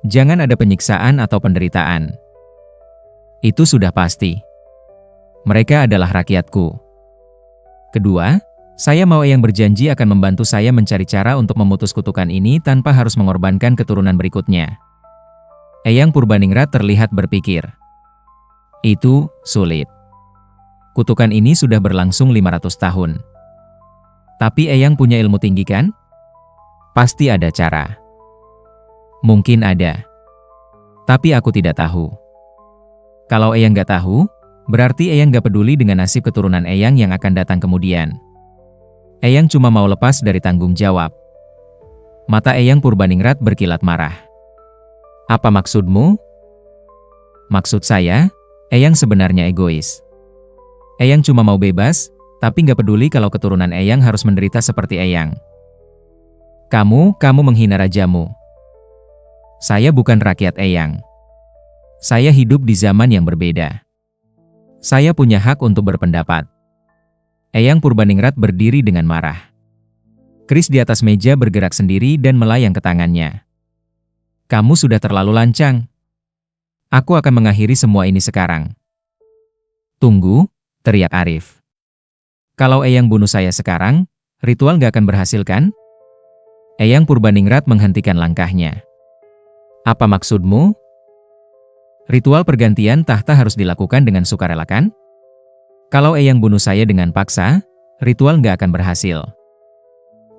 [SPEAKER 1] Jangan ada penyiksaan atau penderitaan. Itu sudah pasti. Mereka adalah rakyatku. Kedua, saya mau Eyang berjanji akan membantu saya mencari cara untuk memutus kutukan ini tanpa harus mengorbankan keturunan berikutnya." Eyang Purbaningrat terlihat berpikir. "Itu sulit. Kutukan ini sudah berlangsung 500 tahun. Tapi Eyang punya ilmu tinggi kan? Pasti ada cara." "Mungkin ada. Tapi aku tidak tahu." "Kalau Eyang nggak tahu, berarti Eyang nggak peduli dengan nasib keturunan Eyang yang akan datang kemudian. Eyang cuma mau lepas dari tanggung jawab." Mata Eyang Purbaningrat berkilat marah. "Apa maksudmu?" "Maksud saya, Eyang sebenarnya egois. Eyang cuma mau bebas, tapi nggak peduli kalau keturunan Eyang harus menderita seperti Eyang." Kamu menghina rajamu." "Saya bukan rakyat Eyang. Saya hidup di zaman yang berbeda. Saya punya hak untuk berpendapat." Eyang Purbaningrat berdiri dengan marah. Keris di atas meja bergerak sendiri dan melayang ke tangannya. "Kamu sudah terlalu lancang. Aku akan mengakhiri semua ini sekarang." "Tunggu," teriak Arif. "Kalau Eyang bunuh saya sekarang, ritual gak akan berhasil kan?" Eyang Purbaningrat menghentikan langkahnya. "Apa maksudmu? Ritual pergantian tahta harus dilakukan dengan sukarela kan? Kalau Eyang bunuh saya dengan paksa, ritual nggak akan berhasil."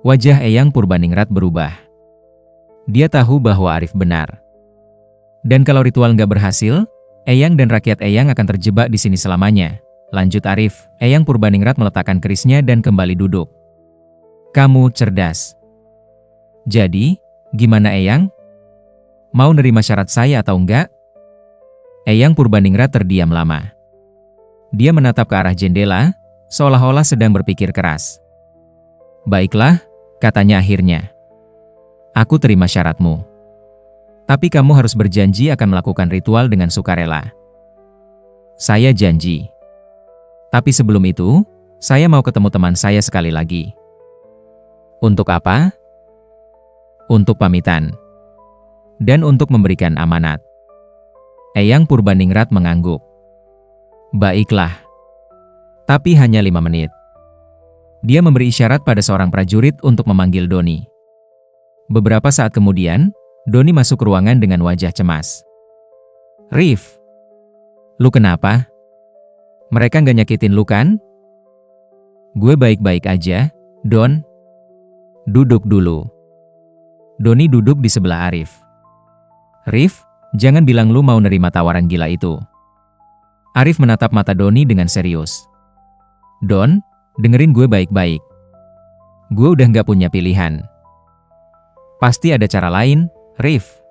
[SPEAKER 1] Wajah Eyang Purbaningrat berubah. Dia tahu bahwa Arif benar. Dan kalau ritual nggak berhasil, Eyang dan rakyat Eyang akan terjebak di sini selamanya. Lanjut Arif, Eyang Purbaningrat meletakkan kerisnya dan kembali duduk. "Kamu cerdas. Jadi, gimana Eyang? Mau nerima syarat saya atau enggak?" Eyang Purbaningrat terdiam lama. Dia menatap ke arah jendela, seolah-olah sedang berpikir keras. "Baiklah," katanya akhirnya. "Aku terima syaratmu. Tapi kamu harus berjanji akan melakukan ritual dengan sukarela." "Saya janji. Tapi sebelum itu, saya mau ketemu teman saya sekali lagi." "Untuk apa?" "Untuk pamitan. Dan untuk memberikan amanat." Eyang Purbaningrat mengangguk. "Baiklah. Tapi hanya 5 menit." Dia memberi isyarat pada seorang prajurit untuk memanggil Doni. Beberapa saat kemudian, Doni masuk ke ruangan dengan wajah cemas. "Rif, lu kenapa? Mereka nggak nyakitin lu kan?" "Gue baik-baik aja, Don." "Duduk dulu." Doni duduk di sebelah Arif. "Rif, jangan bilang lu mau nerima tawaran gila itu." Arif menatap mata Doni dengan serius. "Don, dengerin gue baik-baik. Gue udah nggak punya pilihan." "Pasti ada cara lain, Rif."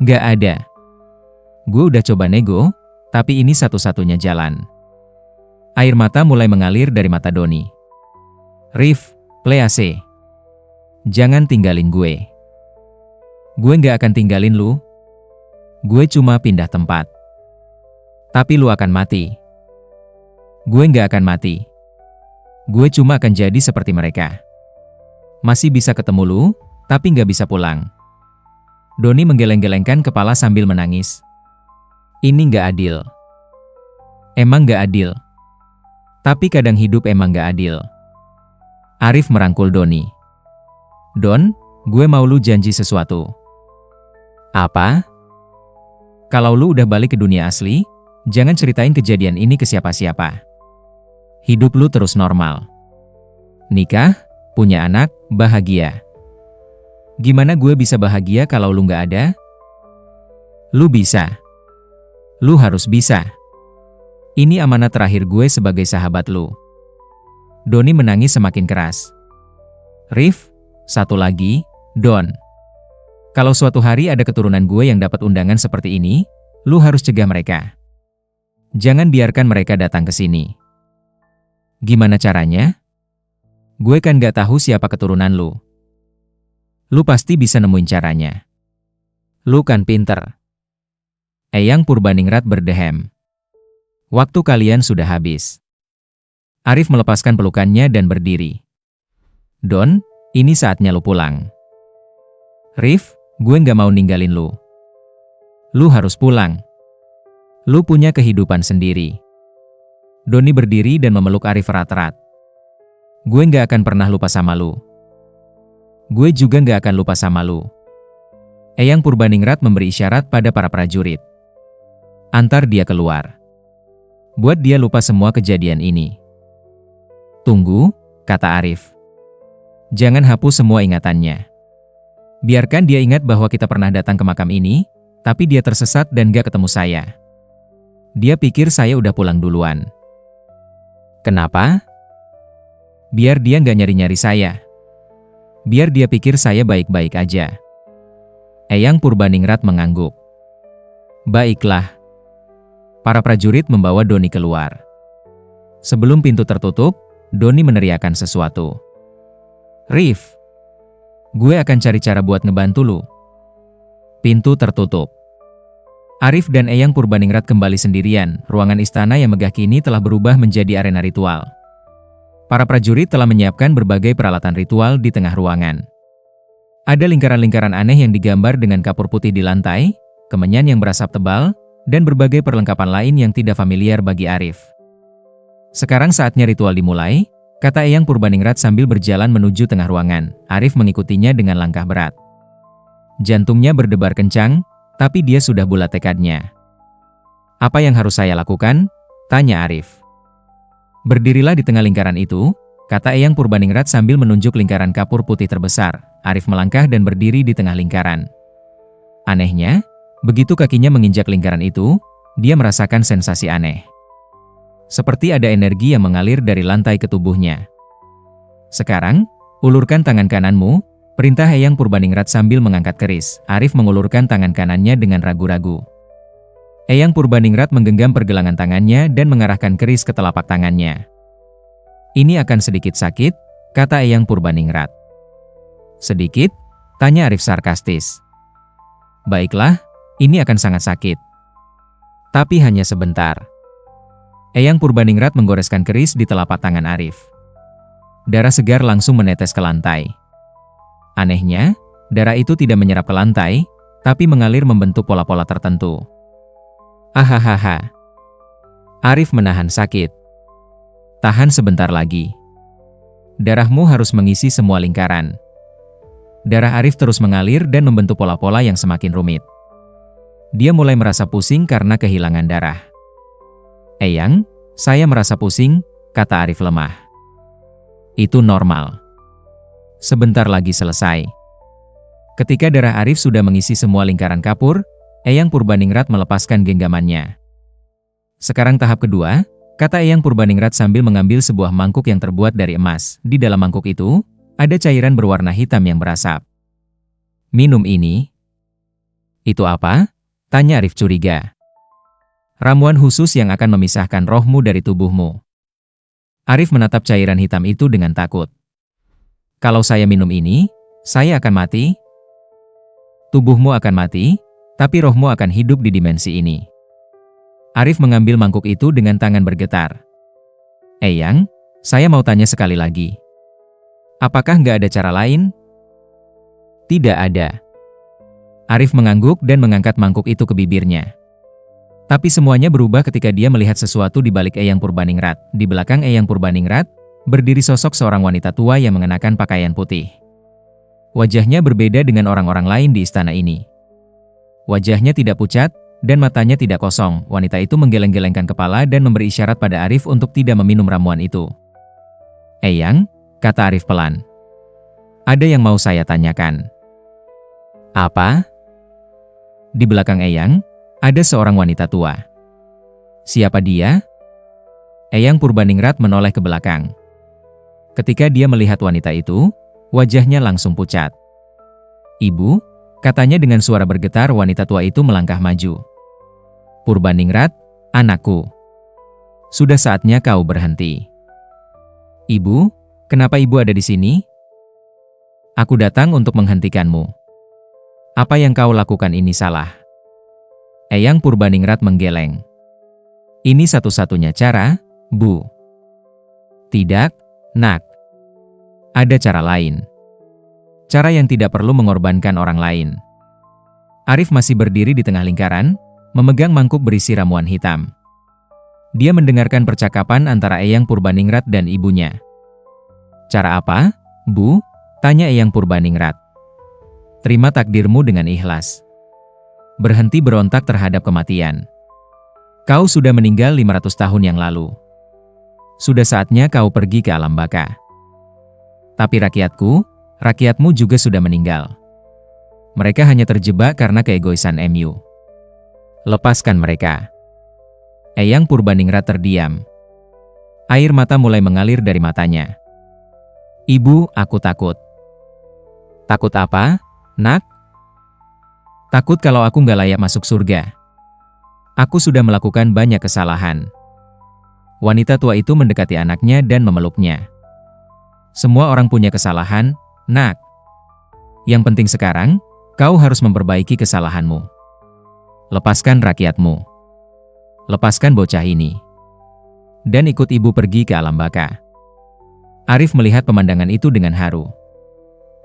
[SPEAKER 1] "Nggak ada. Gue udah coba nego, tapi ini satu-satunya jalan." Air mata mulai mengalir dari mata Doni. "Rif, please. Jangan tinggalin gue." "Gue nggak akan tinggalin lu. Gue cuma pindah tempat. Tapi lu akan mati." Gue nggak akan mati. Gue cuma akan jadi seperti mereka. Masih bisa ketemu lu, tapi nggak bisa pulang. Doni menggeleng-gelengkan kepala sambil menangis. Ini nggak adil. Emang nggak adil. Tapi kadang hidup emang nggak adil. Arif merangkul Doni. Don, gue mau lu janji sesuatu. Apa? Kalau lu udah balik ke dunia asli, jangan ceritain kejadian ini ke siapa-siapa. Hidup lu terus normal. Nikah, punya anak, bahagia. Gimana gue bisa bahagia kalau lu nggak ada? Lu bisa. Lu harus bisa. Ini amanat terakhir gue sebagai sahabat lu. Doni menangis semakin keras. Rif, satu lagi, Don. Kalau suatu hari ada keturunan gue yang dapat undangan seperti ini, lu harus cegah mereka. Jangan biarkan mereka datang ke sini. Gimana caranya? Gue kan gak tahu siapa keturunan lu. Lu pasti bisa nemuin caranya. Lu kan pinter. Eyang Purbaningrat berdehem. Waktu kalian sudah habis. Arif melepaskan pelukannya dan berdiri. Don, ini saatnya lu pulang. Rif, gue gak mau ninggalin lu. Lu harus pulang. Lu punya kehidupan sendiri. Doni berdiri dan memeluk Arif erat-erat. Gue gak akan pernah lupa sama lu. Gue juga gak akan lupa sama lu. Eyang Purbaningrat memberi isyarat pada para prajurit. Antar dia keluar. Buat dia lupa semua kejadian ini. Tunggu, kata Arif. Jangan hapus semua ingatannya. Biarkan dia ingat bahwa kita pernah datang ke makam ini, tapi dia tersesat dan gak ketemu saya. Dia pikir saya udah pulang duluan. Kenapa? Biar dia nggak nyari-nyari saya. Biar dia pikir saya baik-baik aja. Eyang Purbaningrat mengangguk. Baiklah. Para prajurit membawa Doni keluar. Sebelum pintu tertutup, Doni meneriakkan sesuatu. Rif, gue akan cari cara buat ngebantu lu. Pintu tertutup. Arif dan Eyang Purbaningrat kembali sendirian. Ruangan istana yang megah kini telah berubah menjadi arena ritual. Para prajurit telah menyiapkan berbagai peralatan ritual di tengah ruangan. Ada lingkaran-lingkaran aneh yang digambar dengan kapur putih di lantai, kemenyan yang berasap tebal, dan berbagai perlengkapan lain yang tidak familiar bagi Arif. Sekarang saatnya ritual dimulai, kata Eyang Purbaningrat sambil berjalan menuju tengah ruangan. Arif mengikutinya dengan langkah berat. Jantungnya berdebar kencang, tapi dia sudah bulat tekadnya. Apa yang harus saya lakukan? Tanya Arif. Berdirilah di tengah lingkaran itu, kata Eyang Purbaningrat sambil menunjuk lingkaran kapur putih terbesar. Arif melangkah dan berdiri di tengah lingkaran. Anehnya, begitu kakinya menginjak lingkaran itu, dia merasakan sensasi aneh. Seperti ada energi yang mengalir dari lantai ke tubuhnya. Sekarang, ulurkan tangan kananmu, perintah Eyang Purbaningrat sambil mengangkat keris. Arif mengulurkan tangan kanannya dengan ragu-ragu. Eyang Purbaningrat menggenggam pergelangan tangannya dan mengarahkan keris ke telapak tangannya. Ini akan sedikit sakit, kata Eyang Purbaningrat. Sedikit? Tanya Arif sarkastis. Baiklah, ini akan sangat sakit. Tapi hanya sebentar. Eyang Purbaningrat menggoreskan keris di telapak tangan Arif. Darah segar langsung menetes ke lantai. Anehnya, darah itu tidak menyerap ke lantai, tapi mengalir membentuk pola-pola tertentu. Ahahaha. Arif menahan sakit. Tahan sebentar lagi. Darahmu harus mengisi semua lingkaran. Darah Arif terus mengalir dan membentuk pola-pola yang semakin rumit. Dia mulai merasa pusing karena kehilangan darah. Eyang, saya merasa pusing, kata Arif lemah. Itu normal. Sebentar lagi selesai. Ketika darah Arif sudah mengisi semua lingkaran kapur, Eyang Purbaningrat melepaskan genggamannya. Sekarang tahap kedua, kata Eyang Purbaningrat sambil mengambil sebuah mangkuk yang terbuat dari emas. Di dalam mangkuk itu, ada cairan berwarna hitam yang berasap. Minum ini. Itu apa? Tanya Arif curiga. Ramuan khusus yang akan memisahkan rohmu dari tubuhmu. Arif menatap cairan hitam itu dengan takut. Kalau saya minum ini, saya akan mati. Tubuhmu akan mati, tapi rohmu akan hidup di dimensi ini. Arif mengambil mangkuk itu dengan tangan bergetar. Eyang, saya mau tanya sekali lagi. Apakah nggak ada cara lain? Tidak ada. Arif mengangguk dan mengangkat mangkuk itu ke bibirnya. Tapi semuanya berubah ketika dia melihat sesuatu di balik Eyang Purbaningrat. Di belakang Eyang Purbaningrat, berdiri sosok seorang wanita tua yang mengenakan pakaian putih. Wajahnya berbeda dengan orang-orang lain di istana ini. Wajahnya tidak pucat, dan matanya tidak kosong. Wanita itu menggeleng-gelengkan kepala dan memberi isyarat pada Arif untuk tidak meminum ramuan itu. Eyang, kata Arif pelan. Ada yang mau saya tanyakan. Apa? Di belakang Eyang, ada seorang wanita tua. Siapa dia? Eyang Purbaningrat menoleh ke belakang. Ketika dia melihat wanita itu, wajahnya langsung pucat. Ibu, katanya dengan suara bergetar. Wanita tua itu melangkah maju. Purbaningrat, anakku. Sudah saatnya kau berhenti. Ibu, kenapa ibu ada di sini? Aku datang untuk menghentikanmu. Apa yang kau lakukan ini salah. Eyang Purbaningrat menggeleng. Ini satu-satunya cara, Bu. Tidak, Nak. Ada cara lain. Cara yang tidak perlu mengorbankan orang lain. Arif masih berdiri di tengah lingkaran, memegang mangkuk berisi ramuan hitam. Dia mendengarkan percakapan antara Eyang Purbaningrat dan ibunya. Cara apa, Bu? Tanya Eyang Purbaningrat. Terima takdirmu dengan ikhlas. Berhenti berontak terhadap kematian. Kau sudah meninggal 500 tahun yang lalu. Sudah saatnya kau pergi ke alam baka. Tapi rakyatmu juga sudah meninggal. Mereka hanya terjebak karena keegoisan MU. Lepaskan mereka. Eyang Purbaningrat terdiam. Air mata mulai mengalir dari matanya. Ibu, aku takut. Takut apa, Nak? Takut kalau aku nggak layak masuk surga. Aku sudah melakukan banyak kesalahan. Wanita tua itu mendekati anaknya dan memeluknya. Semua orang punya kesalahan, Nak. Yang penting sekarang, kau harus memperbaiki kesalahanmu. Lepaskan rakyatmu. Lepaskan bocah ini. Dan ikut ibu pergi ke alam baka. Arif melihat pemandangan itu dengan haru.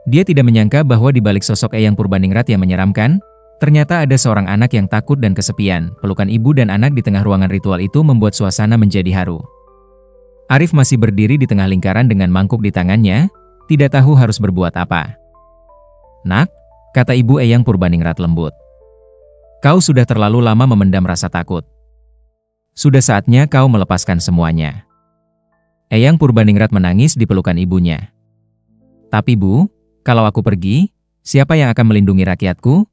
[SPEAKER 1] Dia tidak menyangka bahwa di balik sosok Eyang Purbaningrat yang menyeramkan, ternyata ada seorang anak yang takut dan kesepian. Pelukan ibu dan anak di tengah ruangan ritual itu membuat suasana menjadi haru. Arif masih berdiri di tengah lingkaran dengan mangkuk di tangannya, tidak tahu harus berbuat apa. Nak, kata ibu Eyang Purbaningrat lembut. Kau sudah terlalu lama memendam rasa takut. Sudah saatnya kau melepaskan semuanya. Eyang Purbaningrat menangis di pelukan ibunya. Tapi Bu, kalau aku pergi, siapa yang akan melindungi rakyatku?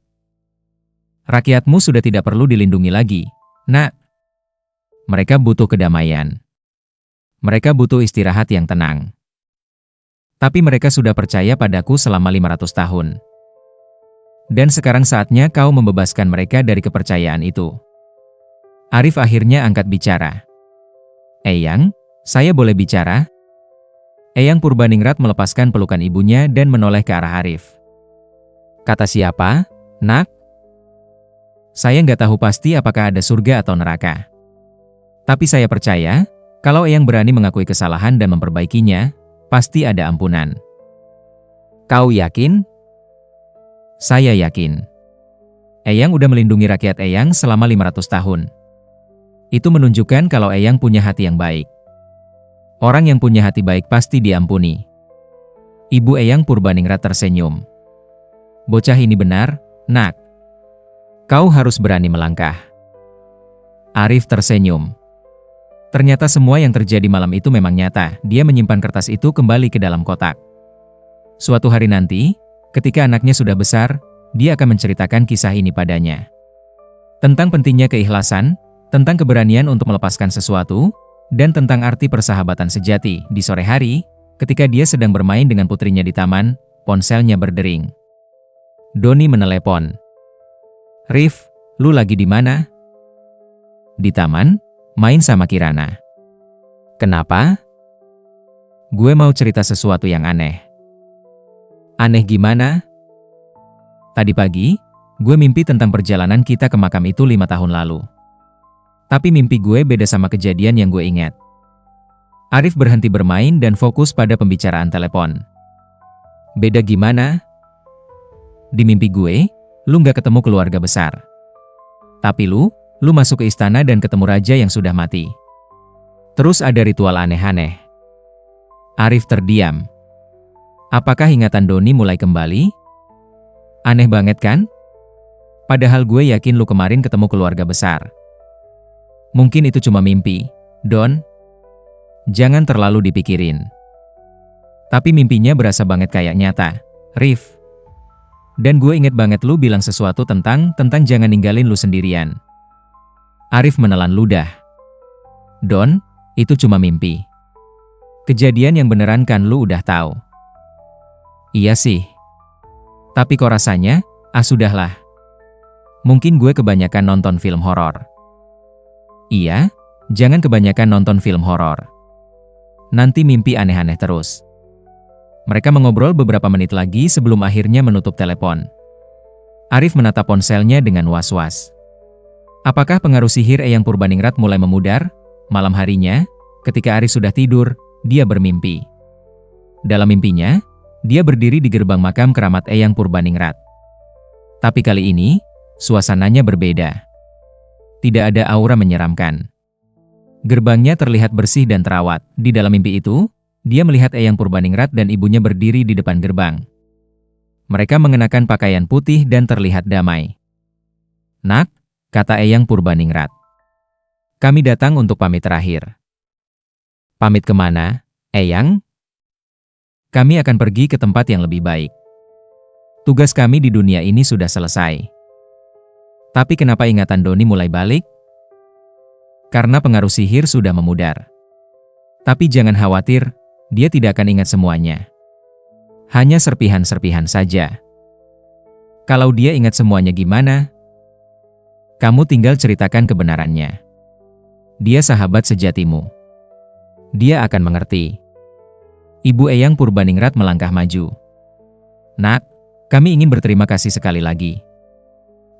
[SPEAKER 1] Rakyatmu sudah tidak perlu dilindungi lagi, Nak. Mereka butuh kedamaian. Mereka butuh istirahat yang tenang. Tapi mereka sudah percaya padaku selama 500 tahun. Dan sekarang saatnya kau membebaskan mereka dari kepercayaan itu. Arif akhirnya angkat bicara. Eyang, saya boleh bicara? Eyang Purbaningrat melepaskan pelukan ibunya dan menoleh ke arah Arif. Kata siapa, Nak? Saya nggak tahu pasti apakah ada surga atau neraka. Tapi saya percaya, kalau Eyang berani mengakui kesalahan dan memperbaikinya, pasti ada ampunan. Kau yakin? Saya yakin. Eyang udah melindungi rakyat Eyang selama 500 tahun. Itu menunjukkan kalau Eyang punya hati yang baik. Orang yang punya hati baik pasti diampuni. Ibu Eyang Purbaningrat tersenyum. Bocah ini benar, Nak. Kau harus berani melangkah. Arif tersenyum. Ternyata semua yang terjadi malam itu memang nyata. Dia menyimpan kertas itu kembali ke dalam kotak. Suatu hari nanti, ketika anaknya sudah besar, dia akan menceritakan kisah ini padanya. Tentang pentingnya keikhlasan, tentang keberanian untuk melepaskan sesuatu, dan tentang arti persahabatan sejati. Di sore hari, ketika dia sedang bermain dengan putrinya di taman, ponselnya berdering. Doni menelepon. Rif, lu lagi di mana? Di taman, main sama Kirana. Kenapa? Gue mau cerita sesuatu yang aneh. Aneh gimana? Tadi pagi, gue mimpi tentang perjalanan kita ke makam itu 5 tahun lalu. Tapi mimpi gue beda sama kejadian yang gue ingat. Arif berhenti bermain dan fokus pada pembicaraan telepon. Beda gimana? Di mimpi gue, lu nggak ketemu keluarga besar. Tapi lu masuk ke istana dan ketemu raja yang sudah mati. Terus ada ritual aneh-aneh. Arif terdiam. Apakah ingatan Doni mulai kembali? Aneh banget kan? Padahal gue yakin lu kemarin ketemu keluarga besar. Mungkin itu cuma mimpi, Don. Jangan terlalu dipikirin. Tapi mimpinya berasa banget kayak nyata, Rif. Dan gue inget banget lu bilang sesuatu tentang jangan ninggalin lu sendirian. Arif menelan ludah. Don, itu cuma mimpi. Kejadian yang beneran kan lu udah tahu. Iya sih. Tapi kok rasanya, sudahlah. Mungkin gue kebanyakan nonton film horor. Iya, jangan kebanyakan nonton film horor. Nanti mimpi aneh-aneh terus. Mereka mengobrol beberapa menit lagi sebelum akhirnya menutup telepon. Arif menatap ponselnya dengan was-was. Apakah pengaruh sihir Eyang Purbaningrat mulai memudar? Malam harinya, ketika Arif sudah tidur, dia bermimpi. Dalam mimpinya, dia berdiri di gerbang makam keramat Eyang Purbaningrat. Tapi kali ini, suasananya berbeda. Tidak ada aura menyeramkan. Gerbangnya terlihat bersih dan terawat. Di dalam mimpi itu, dia melihat Eyang Purbaningrat dan ibunya berdiri di depan gerbang. Mereka mengenakan pakaian putih dan terlihat damai. Nak, kata Eyang Purbaningrat. Kami datang untuk pamit terakhir. Pamit kemana, Eyang? Kami akan pergi ke tempat yang lebih baik. Tugas kami di dunia ini sudah selesai. Tapi kenapa ingatan Doni mulai balik? Karena pengaruh sihir sudah memudar. Tapi jangan khawatir, dia tidak akan ingat semuanya. Hanya serpihan-serpihan saja. Kalau dia ingat semuanya gimana? Kamu tinggal ceritakan kebenarannya. Dia sahabat sejatimu. Dia akan mengerti. Ibu Eyang Purbaningrat melangkah maju. Nak, kami ingin berterima kasih sekali lagi.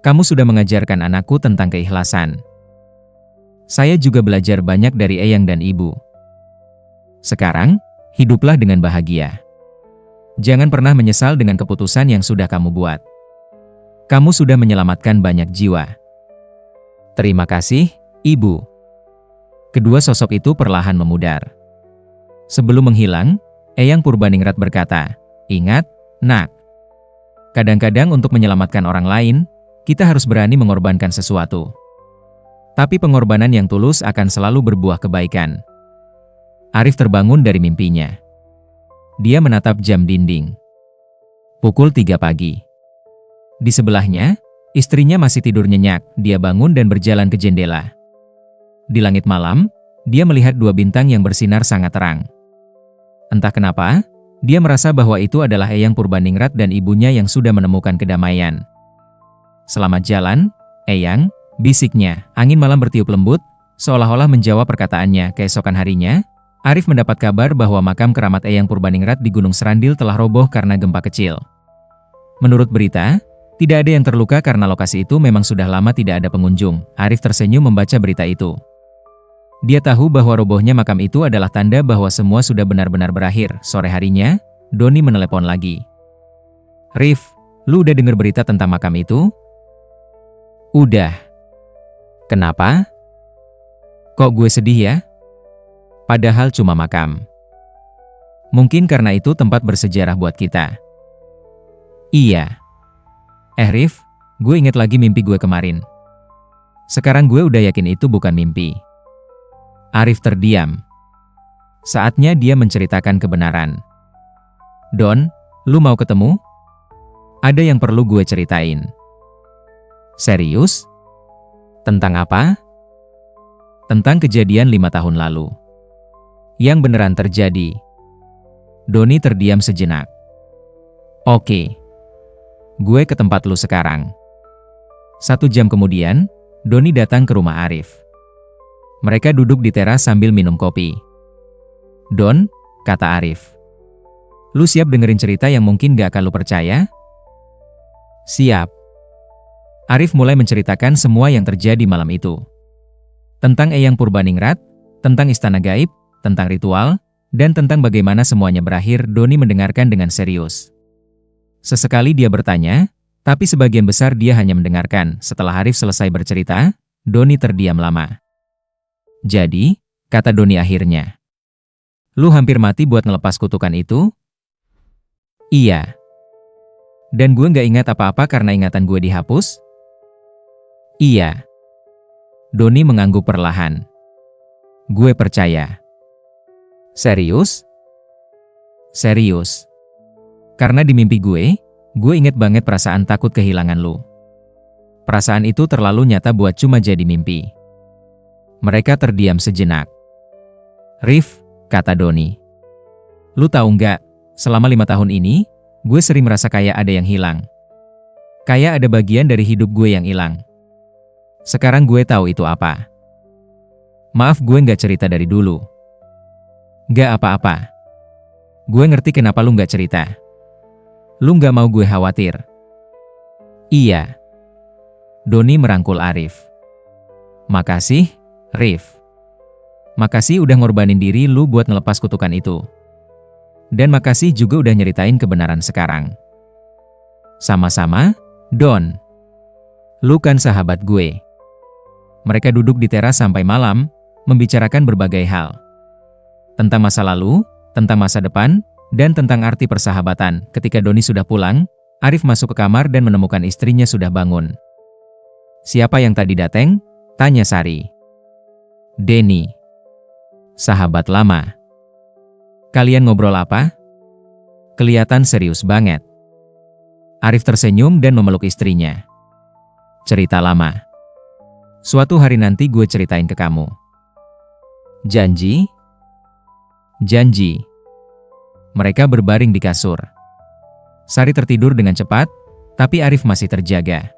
[SPEAKER 1] Kamu sudah mengajarkan anakku tentang keikhlasan. Saya juga belajar banyak dari Eyang dan Ibu. Sekarang, hiduplah dengan bahagia. Jangan pernah menyesal dengan keputusan yang sudah kamu buat. Kamu sudah menyelamatkan banyak jiwa. Terima kasih, Ibu. Kedua sosok itu perlahan memudar. Sebelum menghilang, Eyang Purbaningrat berkata, "Ingat, Nak. Kadang-kadang untuk menyelamatkan orang lain, kita harus berani mengorbankan sesuatu. Tapi pengorbanan yang tulus akan selalu berbuah kebaikan." Arif terbangun dari mimpinya. Dia menatap jam dinding. Pukul 3 pagi. Di sebelahnya, istrinya masih tidur nyenyak. Dia bangun dan berjalan ke jendela. Di langit malam, dia melihat 2 bintang yang bersinar sangat terang. Entah kenapa, dia merasa bahwa itu adalah Eyang Purbaningrat dan ibunya yang sudah menemukan kedamaian. "Selamat jalan, Eyang," bisiknya. Angin malam bertiup lembut, seolah-olah menjawab perkataannya. Keesokan harinya, Arif mendapat kabar bahwa makam keramat Eyang Purbaningrat di Gunung Serandil telah roboh karena gempa kecil. Menurut berita, tidak ada yang terluka karena lokasi itu memang sudah lama tidak ada pengunjung. Arif tersenyum membaca berita itu. Dia tahu bahwa robohnya makam itu adalah tanda bahwa semua sudah benar-benar berakhir. Sore harinya, Doni menelepon lagi. "Rif, lu udah dengar berita tentang makam itu?" "Udah." "Kenapa? Kok gue sedih ya? Padahal cuma makam." "Mungkin karena itu tempat bersejarah buat kita." "Iya." Rif, gue inget lagi mimpi gue kemarin. Sekarang gue udah yakin itu bukan mimpi." Arif terdiam. Saatnya dia menceritakan kebenaran. "Don, lu mau ketemu? Ada yang perlu gue ceritain." "Serius? Tentang apa?" "Tentang kejadian 5 tahun lalu. Yang beneran terjadi." Doni terdiam sejenak. "Oke. Gue ke tempat lu sekarang." 1 jam kemudian, Doni datang ke rumah Arif. Mereka duduk di teras sambil minum kopi. "Don," kata Arif. "Lu siap dengerin cerita yang mungkin gak akan lu percaya?" "Siap." Arif mulai menceritakan semua yang terjadi malam itu. Tentang Eyang Purbaningrat, tentang istana gaib, tentang ritual, dan tentang bagaimana semuanya berakhir. Doni mendengarkan dengan serius. Sesekali dia bertanya, tapi sebagian besar dia hanya mendengarkan. Setelah Arif selesai bercerita, Doni terdiam lama. Jadi, kata Doni akhirnya, lu hampir mati buat ngelepas kutukan itu? Iya. Dan gue nggak ingat apa-apa karena ingatan gue dihapus? Iya. Doni mengangguk perlahan. Gue percaya. Serius? Serius. Karena di mimpi gue inget banget perasaan takut kehilangan lu. Perasaan itu terlalu nyata buat cuma jadi mimpi. Mereka terdiam sejenak. Rif, kata Doni. Lu tahu nggak, selama 5 tahun ini, gue sering merasa kayak ada yang hilang. Kayak ada bagian dari hidup gue yang hilang. Sekarang gue tahu itu apa. Maaf gue nggak cerita dari dulu. Nggak apa-apa. Gue ngerti kenapa lu nggak cerita. Lu nggak mau gue khawatir. Iya. Doni merangkul Arif. Makasih, Rif. Makasih udah ngorbanin diri lu buat ngelepas kutukan itu. Dan makasih juga udah nyeritain kebenaran sekarang. Sama-sama, Don. Lu kan sahabat gue. Mereka duduk di teras sampai malam, membicarakan berbagai hal. Tentang masa lalu, tentang masa depan, dan tentang arti persahabatan. Ketika Doni sudah pulang, Arif masuk ke kamar dan menemukan istrinya sudah bangun. Siapa yang tadi datang? Tanya Sari. Denny. Sahabat lama. Kalian ngobrol apa? Kelihatan serius banget. Arif tersenyum dan memeluk istrinya. Cerita lama. Suatu hari nanti gue ceritain ke kamu. Janji? Janji. Mereka berbaring di kasur. Sari tertidur dengan cepat, tapi Arif masih terjaga.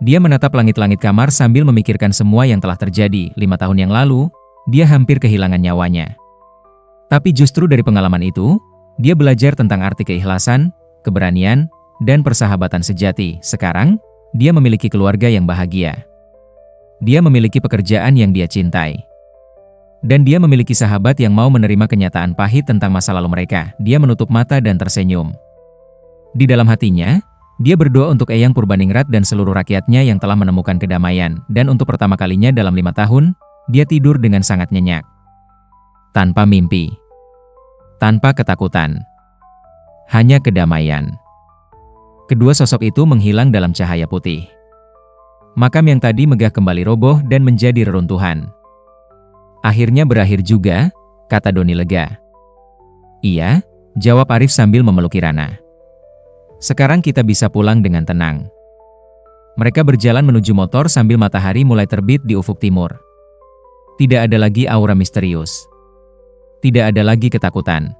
[SPEAKER 1] Dia menatap langit-langit kamar sambil memikirkan semua yang telah terjadi. 5 tahun yang lalu, dia hampir kehilangan nyawanya. Tapi justru dari pengalaman itu, dia belajar tentang arti keikhlasan, keberanian, dan persahabatan sejati. Sekarang, dia memiliki keluarga yang bahagia. Dia memiliki pekerjaan yang dia cintai. Dan dia memiliki sahabat yang mau menerima kenyataan pahit tentang masa lalu mereka. Dia menutup mata dan tersenyum. Di dalam hatinya, dia berdoa untuk Eyang Purbaningrat dan seluruh rakyatnya yang telah menemukan kedamaian. Dan untuk pertama kalinya dalam 5 tahun, dia tidur dengan sangat nyenyak. Tanpa mimpi. Tanpa ketakutan. Hanya kedamaian. Kedua sosok itu menghilang dalam cahaya putih. Makam yang tadi megah kembali roboh dan menjadi reruntuhan. Akhirnya berakhir juga, kata Doni lega. Iya, jawab Arif sambil memeluk Kirana. Sekarang kita bisa pulang dengan tenang. Mereka berjalan menuju motor sambil matahari mulai terbit di ufuk timur. Tidak ada lagi aura misterius. Tidak ada lagi ketakutan.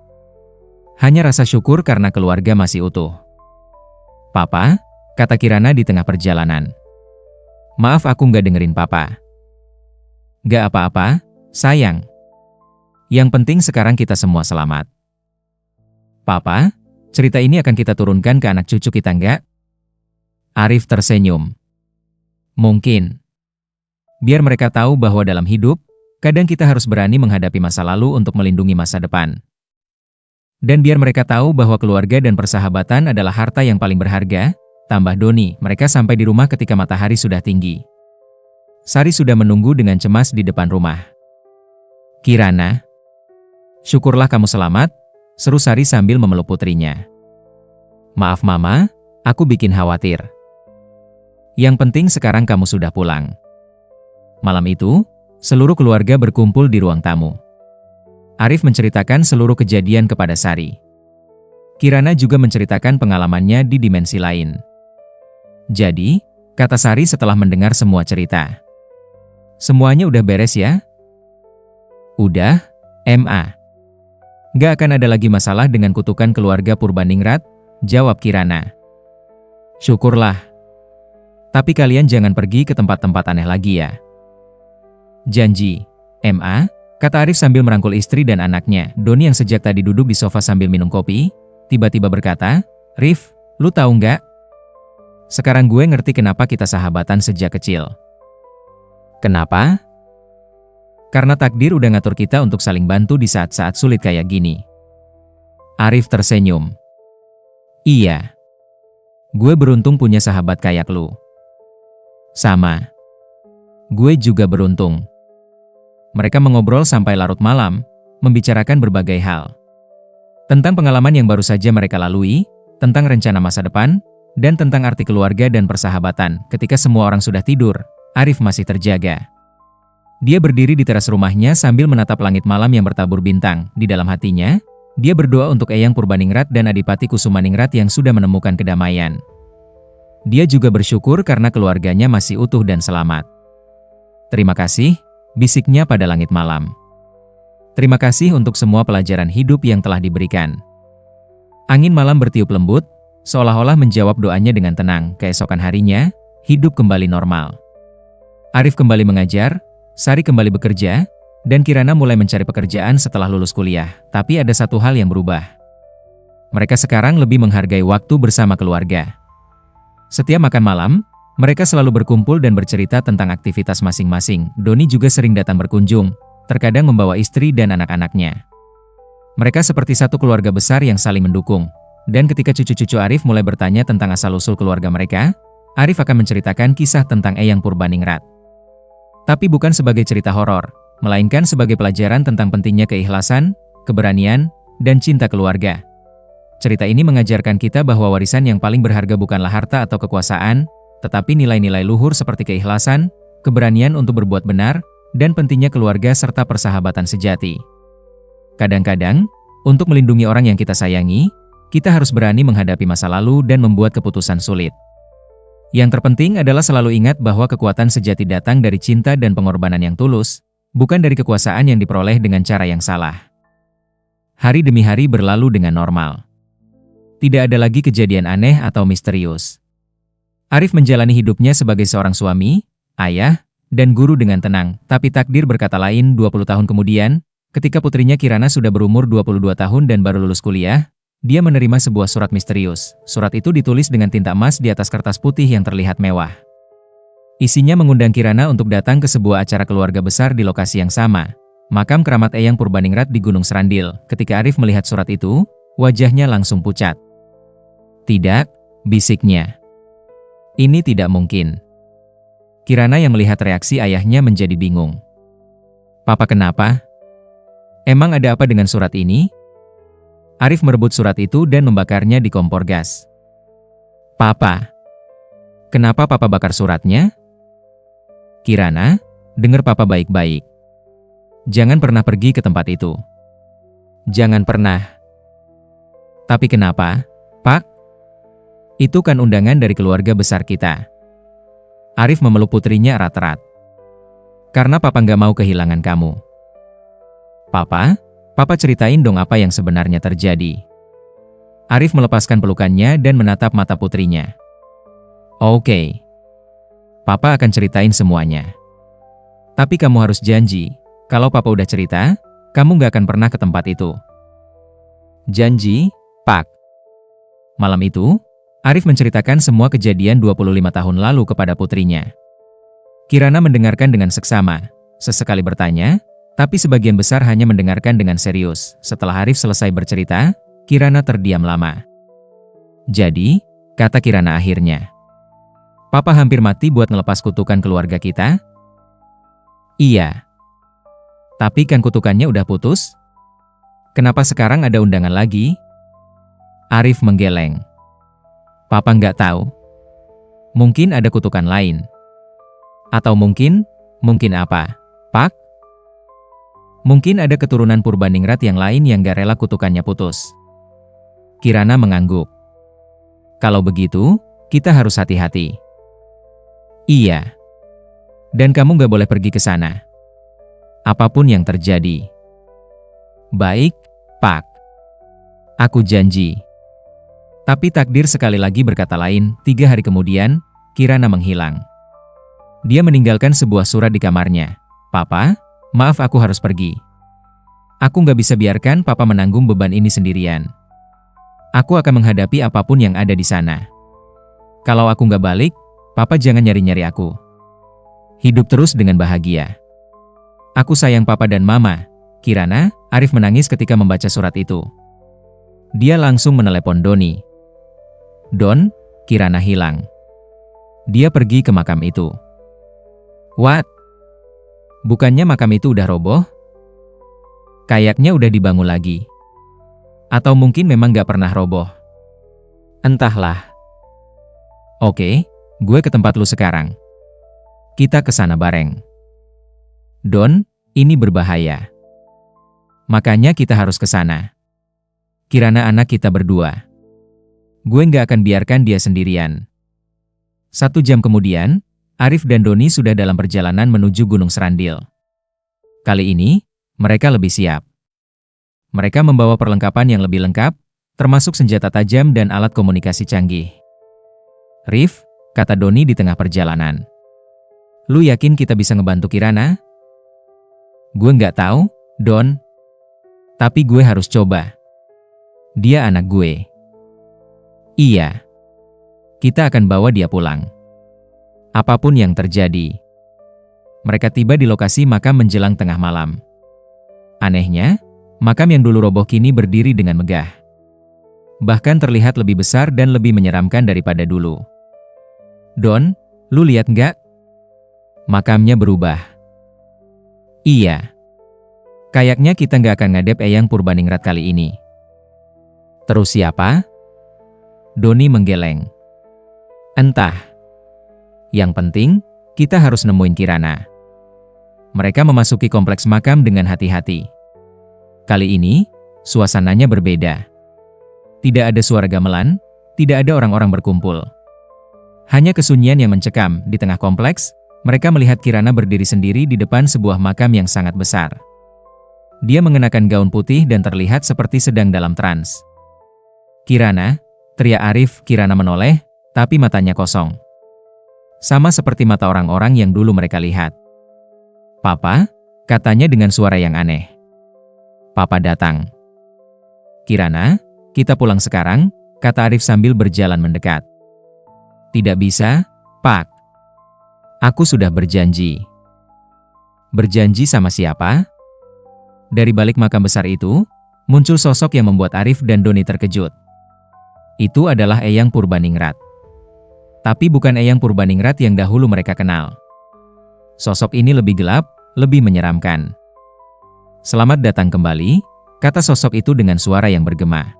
[SPEAKER 1] Hanya rasa syukur karena keluarga masih utuh. Papa, kata Kirana di tengah perjalanan. Maaf aku nggak dengerin Papa. Gak apa-apa, sayang. Yang penting sekarang kita semua selamat. Papa, cerita ini akan kita turunkan ke anak cucu kita nggak? Arif tersenyum. Mungkin. Biar mereka tahu bahwa dalam hidup, kadang kita harus berani menghadapi masa lalu untuk melindungi masa depan. Dan biar mereka tahu bahwa keluarga dan persahabatan adalah harta yang paling berharga, tambah Doni. Mereka sampai di rumah ketika matahari sudah tinggi. Sari sudah menunggu dengan cemas di depan rumah. Kirana. Syukurlah kamu selamat, seru Sari sambil memeluk putrinya. Maaf Mama, aku bikin khawatir. Yang penting sekarang kamu sudah pulang. Malam itu, seluruh keluarga berkumpul di ruang tamu. Arif menceritakan seluruh kejadian kepada Sari. Kirana juga menceritakan pengalamannya di dimensi lain. Jadi, kata Sari setelah mendengar semua cerita. Semuanya udah beres ya? Udah, Ma. Gak akan ada lagi masalah dengan kutukan keluarga Purbaningrat, jawab Kirana. Syukurlah. Tapi kalian jangan pergi ke tempat-tempat aneh lagi ya. Janji, Ma, kata Arif sambil merangkul istri dan anaknya. Doni yang sejak tadi duduk di sofa sambil minum kopi, tiba-tiba berkata, Rif, lu tahu nggak? Sekarang gue ngerti kenapa kita sahabatan sejak kecil. Kenapa? Karena takdir udah ngatur kita untuk saling bantu di saat-saat sulit kayak gini. Arif tersenyum. Iya. Gue beruntung punya sahabat kayak lu. Sama. Gue juga beruntung. Mereka mengobrol sampai larut malam, membicarakan berbagai hal. Tentang pengalaman yang baru saja mereka lalui, tentang rencana masa depan, dan tentang arti keluarga dan persahabatan. Ketika semua orang sudah tidur, Arif masih terjaga. Dia berdiri di teras rumahnya sambil menatap langit malam yang bertabur bintang. Di dalam hatinya, dia berdoa untuk Eyang Purbaningrat dan Adipati Kusumaningrat yang sudah menemukan kedamaian. Dia juga bersyukur karena keluarganya masih utuh dan selamat. Terima kasih, bisiknya pada langit malam. Terima kasih untuk semua pelajaran hidup yang telah diberikan. Angin malam bertiup lembut, seolah-olah menjawab doanya dengan tenang. Keesokan harinya, hidup kembali normal. Arif kembali mengajar, Sari kembali bekerja, dan Kirana mulai mencari pekerjaan setelah lulus kuliah. Tapi ada satu hal yang berubah. Mereka sekarang lebih menghargai waktu bersama keluarga. Setiap makan malam, mereka selalu berkumpul dan bercerita tentang aktivitas masing-masing. Doni juga sering datang berkunjung, terkadang membawa istri dan anak-anaknya. Mereka seperti satu keluarga besar yang saling mendukung. Dan ketika cucu-cucu Arif mulai bertanya tentang asal-usul keluarga mereka, Arif akan menceritakan kisah tentang Eyang Purbaningrat. Tapi bukan sebagai cerita horor, melainkan sebagai pelajaran tentang pentingnya keikhlasan, keberanian, dan cinta keluarga. Cerita ini mengajarkan kita bahwa warisan yang paling berharga bukanlah harta atau kekuasaan, tetapi nilai-nilai luhur seperti keikhlasan, keberanian untuk berbuat benar, dan pentingnya keluarga serta persahabatan sejati. Kadang-kadang, untuk melindungi orang yang kita sayangi, kita harus berani menghadapi masa lalu dan membuat keputusan sulit. Yang terpenting adalah selalu ingat bahwa kekuatan sejati datang dari cinta dan pengorbanan yang tulus, bukan dari kekuasaan yang diperoleh dengan cara yang salah. Hari demi hari berlalu dengan normal. Tidak ada lagi kejadian aneh atau misterius. Arif menjalani hidupnya sebagai seorang suami, ayah, dan guru dengan tenang. Tapi takdir berkata lain. 20 tahun kemudian, ketika putrinya Kirana sudah berumur 22 tahun dan baru lulus kuliah, dia menerima sebuah surat misterius. Surat itu ditulis dengan tinta emas di atas kertas putih yang terlihat mewah. Isinya mengundang Kirana untuk datang ke sebuah acara keluarga besar di lokasi yang sama, makam keramat Eyang Purbaningrat di Gunung Serandil. Ketika Arif melihat surat itu, wajahnya langsung pucat. Tidak, bisiknya. Ini tidak mungkin. Kirana yang melihat reaksi ayahnya menjadi bingung. Papa kenapa? Emang ada apa dengan surat ini? Arif merebut surat itu dan membakarnya di kompor gas. Papa. Kenapa papa bakar suratnya? Kirana, dengar papa baik-baik. Jangan pernah pergi ke tempat itu. Jangan pernah. Tapi kenapa, Pak? Itu kan undangan dari keluarga besar kita. Arif memeluk putrinya erat-erat. Karena papa nggak mau kehilangan kamu. Papa ceritain dong apa yang sebenarnya terjadi. Arif melepaskan pelukannya dan menatap mata putrinya. Oke. Papa akan ceritain semuanya. Tapi kamu harus janji, kalau papa udah cerita, kamu nggak akan pernah ke tempat itu. Janji, Pak. Malam itu, Arif menceritakan semua kejadian 25 tahun lalu kepada putrinya. Kirana mendengarkan dengan seksama, sesekali bertanya, tapi sebagian besar hanya mendengarkan dengan serius. Setelah Arif selesai bercerita, Kirana terdiam lama. Jadi, kata Kirana akhirnya, Papa hampir mati buat ngelepas kutukan keluarga kita? Iya. Tapi kan kutukannya udah putus? Kenapa sekarang ada undangan lagi? Arif menggeleng. Papa nggak tahu. Mungkin ada kutukan lain. Atau mungkin apa, Pak? Mungkin ada keturunan Purbaningrat yang lain yang gak rela kutukannya putus. Kirana mengangguk. Kalau begitu, kita harus hati-hati. Iya. Dan kamu gak boleh pergi ke sana. Apapun yang terjadi. Baik, Pak. Aku janji. Tapi takdir sekali lagi berkata lain. 3 hari kemudian, Kirana menghilang. Dia meninggalkan sebuah surat di kamarnya. Papa, maaf aku harus pergi. Aku nggak bisa biarkan papa menanggung beban ini sendirian. Aku akan menghadapi apapun yang ada di sana. Kalau aku nggak balik, papa jangan nyari-nyari aku. Hidup terus dengan bahagia. Aku sayang papa dan mama. Kirana, Arif menangis ketika membaca surat itu. Dia langsung menelepon Doni. Don, Kirana hilang. Dia pergi ke makam itu. What? Bukannya makam itu udah roboh? Kayaknya udah dibangun lagi. Atau mungkin memang gak pernah roboh. Entahlah. Oke, gue ke tempat lu sekarang. Kita ke sana bareng. Don, ini berbahaya. Makanya kita harus ke sana. Kirana anak kita berdua. Gue nggak akan biarkan dia sendirian. 1 jam kemudian, Arif dan Doni sudah dalam perjalanan menuju Gunung Serandil. Kali ini, mereka lebih siap. Mereka membawa perlengkapan yang lebih lengkap, termasuk senjata tajam dan alat komunikasi canggih. Rif, kata Doni di tengah perjalanan. Lu yakin kita bisa ngebantu Kirana? Gue nggak tahu, Don. Tapi gue harus coba. Dia anak gue. Iya. Kita akan bawa dia pulang. Apapun yang terjadi. Mereka tiba di lokasi makam menjelang tengah malam. Anehnya, makam yang dulu roboh kini berdiri dengan megah. Bahkan terlihat lebih besar dan lebih menyeramkan daripada dulu. Don, lu lihat nggak? Makamnya berubah. Iya. Kayaknya kita nggak akan ngadep Eyang Purbaningrat kali ini. Terus siapa? Doni menggeleng. Entah. Yang penting, kita harus nemuin Kirana. Mereka memasuki kompleks makam dengan hati-hati. Kali ini, suasananya berbeda. Tidak ada suara gamelan, tidak ada orang-orang berkumpul. Hanya kesunyian yang mencekam. Di tengah kompleks, mereka melihat Kirana berdiri sendiri di depan sebuah makam yang sangat besar. Dia mengenakan gaun putih dan terlihat seperti sedang dalam trans. Kirana, teriak Arif. Kirana menoleh, tapi matanya kosong. Sama seperti mata orang-orang yang dulu mereka lihat. Papa, katanya dengan suara yang aneh. Papa datang. Kirana, kita pulang sekarang, kata Arif sambil berjalan mendekat. Tidak bisa, Pak. Aku sudah berjanji. Berjanji sama siapa? Dari balik makam besar itu, muncul sosok yang membuat Arif dan Doni terkejut. Itu adalah Eyang Purbaningrat. Tapi bukan Eyang Purbaningrat yang dahulu mereka kenal. Sosok ini lebih gelap, lebih menyeramkan. Selamat datang kembali, kata sosok itu dengan suara yang bergema.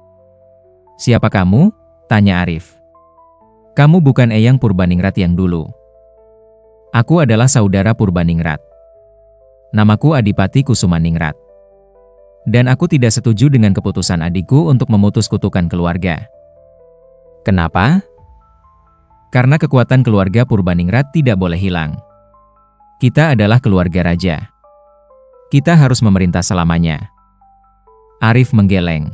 [SPEAKER 1] Siapa kamu? Tanya Arif. Kamu bukan Eyang Purbaningrat yang dulu. Aku adalah saudara Purbaningrat. Namaku Adipati Kusumaningrat. Dan aku tidak setuju dengan keputusan adikku untuk memutus kutukan keluarga. Kenapa? Karena kekuatan keluarga Purbaningrat tidak boleh hilang. Kita adalah keluarga raja. Kita harus memerintah selamanya. Arif menggeleng.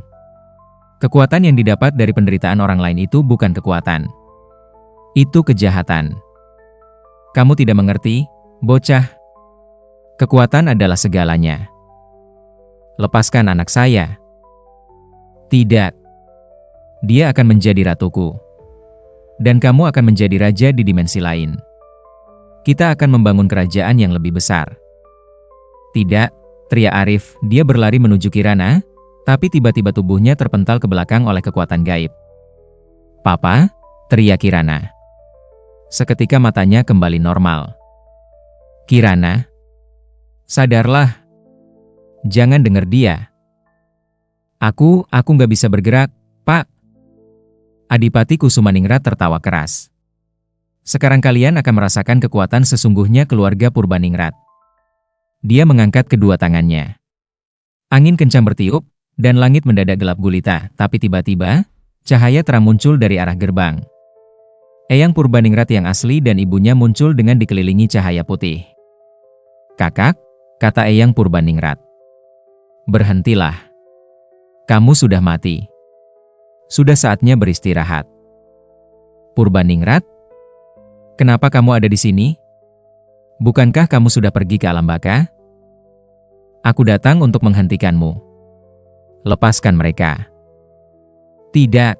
[SPEAKER 1] Kekuatan yang didapat dari penderitaan orang lain itu bukan kekuatan. Itu kejahatan. Kamu tidak mengerti, bocah. Kekuatan adalah segalanya. Lepaskan anak saya. Tidak. Dia akan menjadi ratuku. Dan kamu akan menjadi raja di dimensi lain. Kita akan membangun kerajaan yang lebih besar. Tidak, teriak Arif. Dia berlari menuju Kirana, tapi tiba-tiba tubuhnya terpental ke belakang oleh kekuatan gaib. Papa, teriak Kirana. Seketika matanya kembali normal. Kirana, sadarlah. Jangan dengar dia. Aku nggak bisa bergerak, Pak. Adipati Kusumaningrat tertawa keras. Sekarang kalian akan merasakan kekuatan sesungguhnya keluarga Purbaningrat. Dia mengangkat kedua tangannya. Angin kencang bertiup, dan langit mendadak gelap gulita, tapi tiba-tiba, cahaya terang muncul dari arah gerbang. Eyang Purbaningrat yang asli dan ibunya muncul dengan dikelilingi cahaya putih. Kakak, kata Eyang Purbaningrat. Berhentilah. Kamu sudah mati. Sudah saatnya beristirahat. Purbaningrat? Kenapa kamu ada di sini? Bukankah kamu sudah pergi ke alam baka? Aku datang untuk menghentikanmu. Lepaskan mereka. Tidak.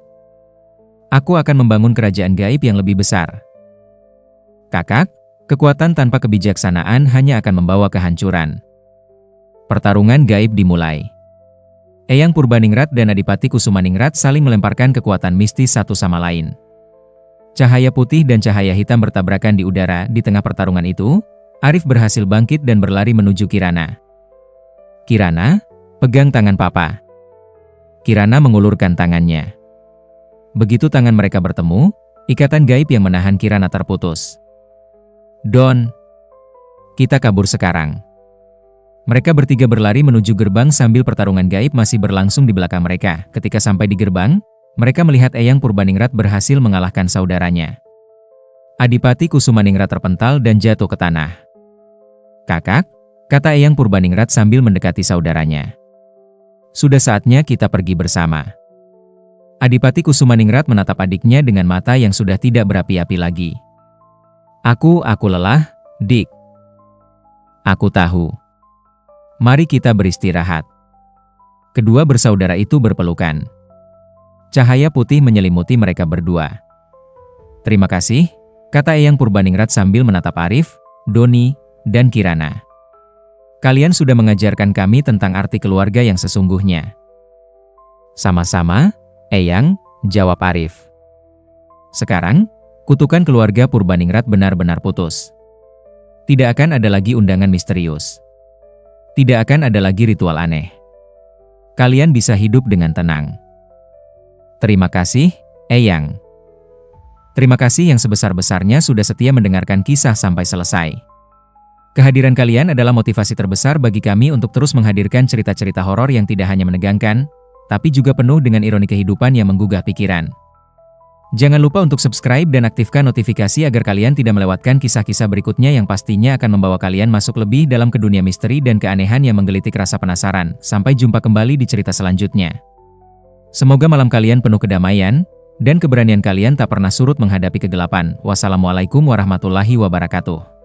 [SPEAKER 1] Aku akan membangun kerajaan gaib yang lebih besar. Kakak, kekuatan tanpa kebijaksanaan hanya akan membawa kehancuran. Pertarungan gaib dimulai. Eyang Purbaningrat dan Adipati Kusumaningrat saling melemparkan kekuatan mistis satu sama lain. Cahaya putih dan cahaya hitam bertabrakan di udara. Di tengah pertarungan itu, Arif berhasil bangkit dan berlari menuju Kirana. Kirana, pegang tangan Papa. Kirana mengulurkan tangannya. Begitu tangan mereka bertemu, ikatan gaib yang menahan Kirana terputus. Don, kita kabur sekarang. Mereka bertiga berlari menuju gerbang sambil pertarungan gaib masih berlangsung di belakang mereka. Ketika sampai di gerbang, mereka melihat Eyang Purbaningrat berhasil mengalahkan saudaranya. Adipati Kusumaningrat terpental dan jatuh ke tanah. "Kakak," kata Eyang Purbaningrat sambil mendekati saudaranya. "Sudah saatnya kita pergi bersama." Adipati Kusumaningrat menatap adiknya dengan mata yang sudah tidak berapi-api lagi. Aku lelah, Dik. Aku tahu. Mari kita beristirahat." Kedua bersaudara itu berpelukan. Cahaya putih menyelimuti mereka berdua. "Terima kasih," kata Eyang Purbaningrat sambil menatap Arif, Doni, dan Kirana. "Kalian sudah mengajarkan kami tentang arti keluarga yang sesungguhnya." "Sama-sama, Eyang," jawab Arif. Sekarang, kutukan keluarga Purbaningrat benar-benar putus. Tidak akan ada lagi undangan misterius. Tidak akan ada lagi ritual aneh. Kalian bisa hidup dengan tenang. Terima kasih, Eyang. Terima kasih yang sebesar-besarnya sudah setia mendengarkan kisah sampai selesai. Kehadiran kalian adalah motivasi terbesar bagi kami untuk terus menghadirkan cerita-cerita horor yang tidak hanya menegangkan, tapi juga penuh dengan ironi kehidupan yang menggugah pikiran. Jangan lupa untuk subscribe dan aktifkan notifikasi agar kalian tidak melewatkan kisah-kisah berikutnya yang pastinya akan membawa kalian masuk lebih dalam ke dunia misteri dan keanehan yang menggelitik rasa penasaran. Sampai jumpa kembali di cerita selanjutnya. Semoga malam kalian penuh kedamaian, dan keberanian kalian tak pernah surut menghadapi kegelapan. Wassalamualaikum warahmatullahi wabarakatuh.